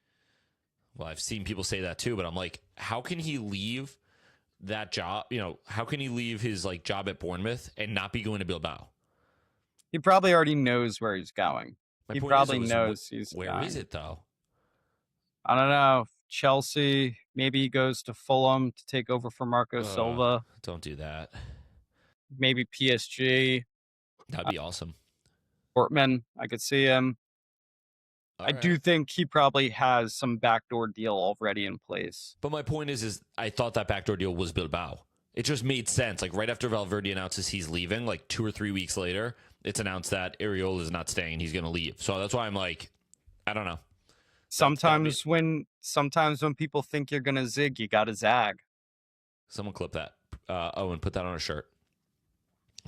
Speaker 1: Well, I've seen people say that too, but I'm like, how can he leave that job? How can he leave his job at Bournemouth and not be going to Bilbao?
Speaker 3: He probably already knows where he's going. He probably knows he's
Speaker 1: where
Speaker 3: going.
Speaker 1: is it though?
Speaker 3: I don't know. Chelsea. Maybe he goes to Fulham to take over for Marco Silva.
Speaker 1: Don't do that.
Speaker 3: Maybe PSG.
Speaker 1: That'd be awesome.
Speaker 3: Portman, I could see him. I do think he probably has some backdoor deal already in place.
Speaker 1: But my point is I thought that backdoor deal was Bilbao. It just made sense. Right after Valverde announces he's leaving, 2 or 3 weeks later, it's announced that Areola is not staying. He's going to leave. So that's why I'm like, I don't know.
Speaker 3: Sometimes when people think you're going to zig, you got to zag.
Speaker 1: Someone clip that. And put that on a shirt.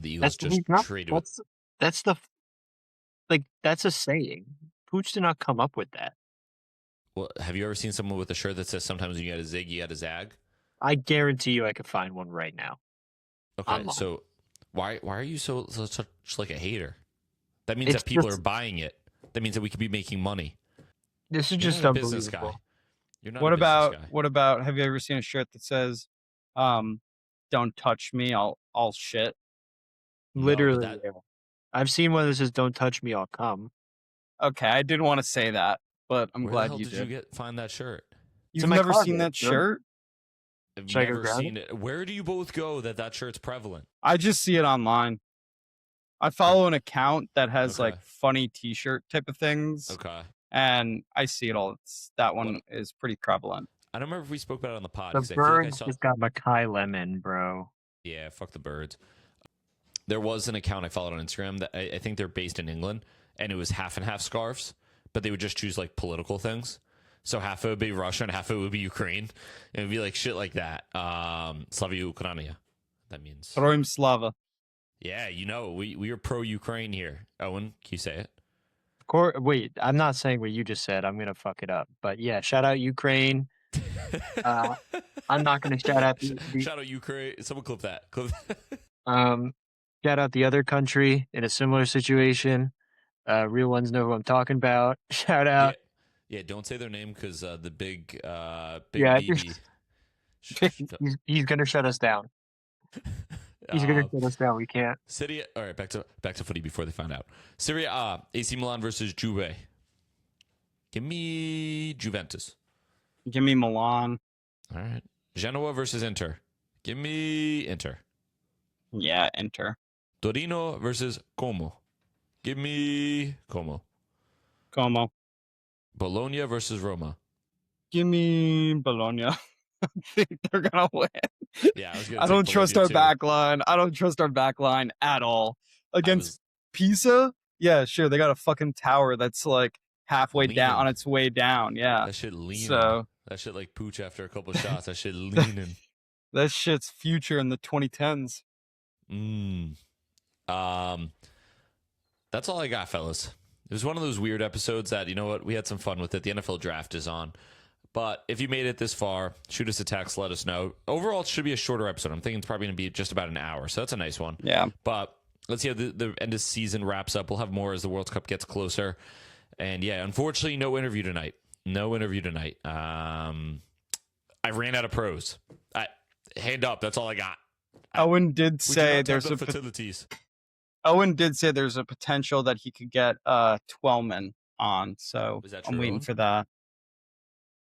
Speaker 1: The Eagles just traded with.
Speaker 4: That's a saying. Pooch did not come up with that.
Speaker 1: Well, have you ever seen someone with a shirt that says sometimes when you got to zig, you got to zag?
Speaker 4: I guarantee you I could find one right now.
Speaker 1: Okay, so why are you such like a hater? That means that people are buying it. That means that we could be making money.
Speaker 4: This is just
Speaker 1: a
Speaker 4: unbelievable.
Speaker 1: Business guy. You're not
Speaker 3: what
Speaker 1: a business guy.
Speaker 3: What about? Have you ever seen a shirt that says, "Don't touch me, I'll shit."
Speaker 4: Literally, I've seen one that says, "Don't touch me, I'll come."
Speaker 3: Okay, I didn't want to say that, but I'm glad you did.
Speaker 1: Where did you find that shirt?
Speaker 3: You've never seen that shirt?
Speaker 1: I've never seen it. Where do you both go that shirt's prevalent?
Speaker 3: I just see it online. I follow an account that has funny T-shirt type of things.
Speaker 1: Okay.
Speaker 3: And I see it all. That one is pretty prevalent.
Speaker 1: I don't remember if we spoke about it on the pod.
Speaker 4: The Birds just got Mackay Lemon, bro.
Speaker 1: Yeah, fuck the Birds. There was an account I followed on Instagram that I think they're based in England, and it was half and half scarves, but they would just choose political things. So half of it would be Russia and half of it would be Ukraine. It would be shit like that. Slava Ukraina. That means
Speaker 3: Heroim Slava.
Speaker 1: Yeah, we are pro-Ukraine here. Owen, can you say it?
Speaker 4: Wait, I'm not saying what you just said. I'm going to fuck it up. But yeah, shout out Ukraine. I'm not going to shout out
Speaker 1: shout out Ukraine. Someone clip that.
Speaker 4: Shout out the other country in a similar situation. Real ones know who I'm talking about. Shout out.
Speaker 1: Yeah, don't say their name because the big
Speaker 4: BB. He's going to shut us down. He's going to shut us down. We can't.
Speaker 1: Serie. All right, back to footy before they find out. Serie A, AC Milan versus Juve. Give me Juventus.
Speaker 3: Give me Milan.
Speaker 1: All right. Genoa versus Inter. Give me Inter.
Speaker 3: Yeah, Inter.
Speaker 1: Torino versus Como. Give me Como.
Speaker 3: Como.
Speaker 1: Bologna versus Roma.
Speaker 3: Give me Bologna. I think they're gonna win.
Speaker 1: Yeah,
Speaker 3: I don't trust our backline. I don't trust our backline at all. Against Pisa, yeah, sure. They got a fucking tower that's halfway down on its way down. Yeah,
Speaker 1: that shit leaning.
Speaker 3: So
Speaker 1: that shit pooch after a couple shots. That shit leaning.
Speaker 3: That shit's future in the 2010s.
Speaker 1: That's all I got, fellas. It was one of those weird episodes that, we had some fun with it. The NFL draft is on. But if you made it this far, shoot us a text, let us know. Overall, it should be a shorter episode. I'm thinking it's probably going to be just about an hour. So that's a nice one.
Speaker 3: Yeah.
Speaker 1: But let's see how the end of the season wraps up. We'll have more as the World Cup gets closer. And yeah, unfortunately, no interview tonight. I ran out of pros. Hand up. That's all I got.
Speaker 3: Owen did say
Speaker 1: facilities.
Speaker 3: Owen did say there's a potential that he could get Twellman on. So
Speaker 1: Is that
Speaker 3: I'm
Speaker 1: true,
Speaker 3: waiting
Speaker 1: Owen?
Speaker 3: for that.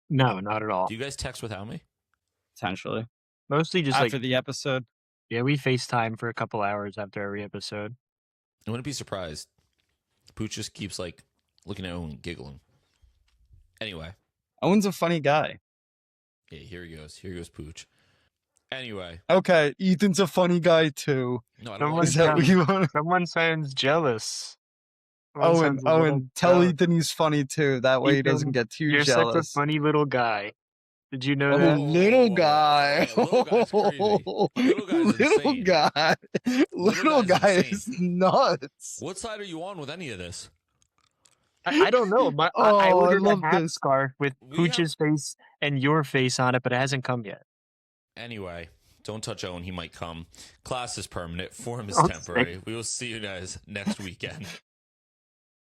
Speaker 4: No, not at all.
Speaker 1: Do you guys text without me?
Speaker 3: Potentially.
Speaker 4: Mostly just
Speaker 3: after the episode.
Speaker 4: Yeah, we FaceTime for a couple hours after every episode.
Speaker 1: I wouldn't be surprised. Pooch just keeps looking at Owen giggling. Anyway.
Speaker 3: Owen's a funny guy.
Speaker 1: Yeah, here he goes. Here goes Pooch. Anyway.
Speaker 3: Okay, Ethan's a funny guy too.
Speaker 1: No, I don't
Speaker 3: Is that what you want?
Speaker 4: Someone sounds jealous.
Speaker 3: Owen, tell Ethan he's funny too. That way he doesn't get too
Speaker 4: You're
Speaker 3: jealous.
Speaker 4: Such a funny little guy. Did you know
Speaker 3: that?
Speaker 4: that?
Speaker 3: Little guy.
Speaker 1: Little guy's crazy.
Speaker 3: Little guy is nuts.
Speaker 1: What side are you on with any of this?
Speaker 4: I don't know. I ordered
Speaker 3: love
Speaker 4: a hat
Speaker 3: this.
Speaker 4: scarf with Pooch's face and your face on it, but it hasn't come yet.
Speaker 1: Anyway, don't touch Owen. He might come. Class is permanent. Form is
Speaker 4: Oh,
Speaker 1: temporary. We will see you guys next weekend.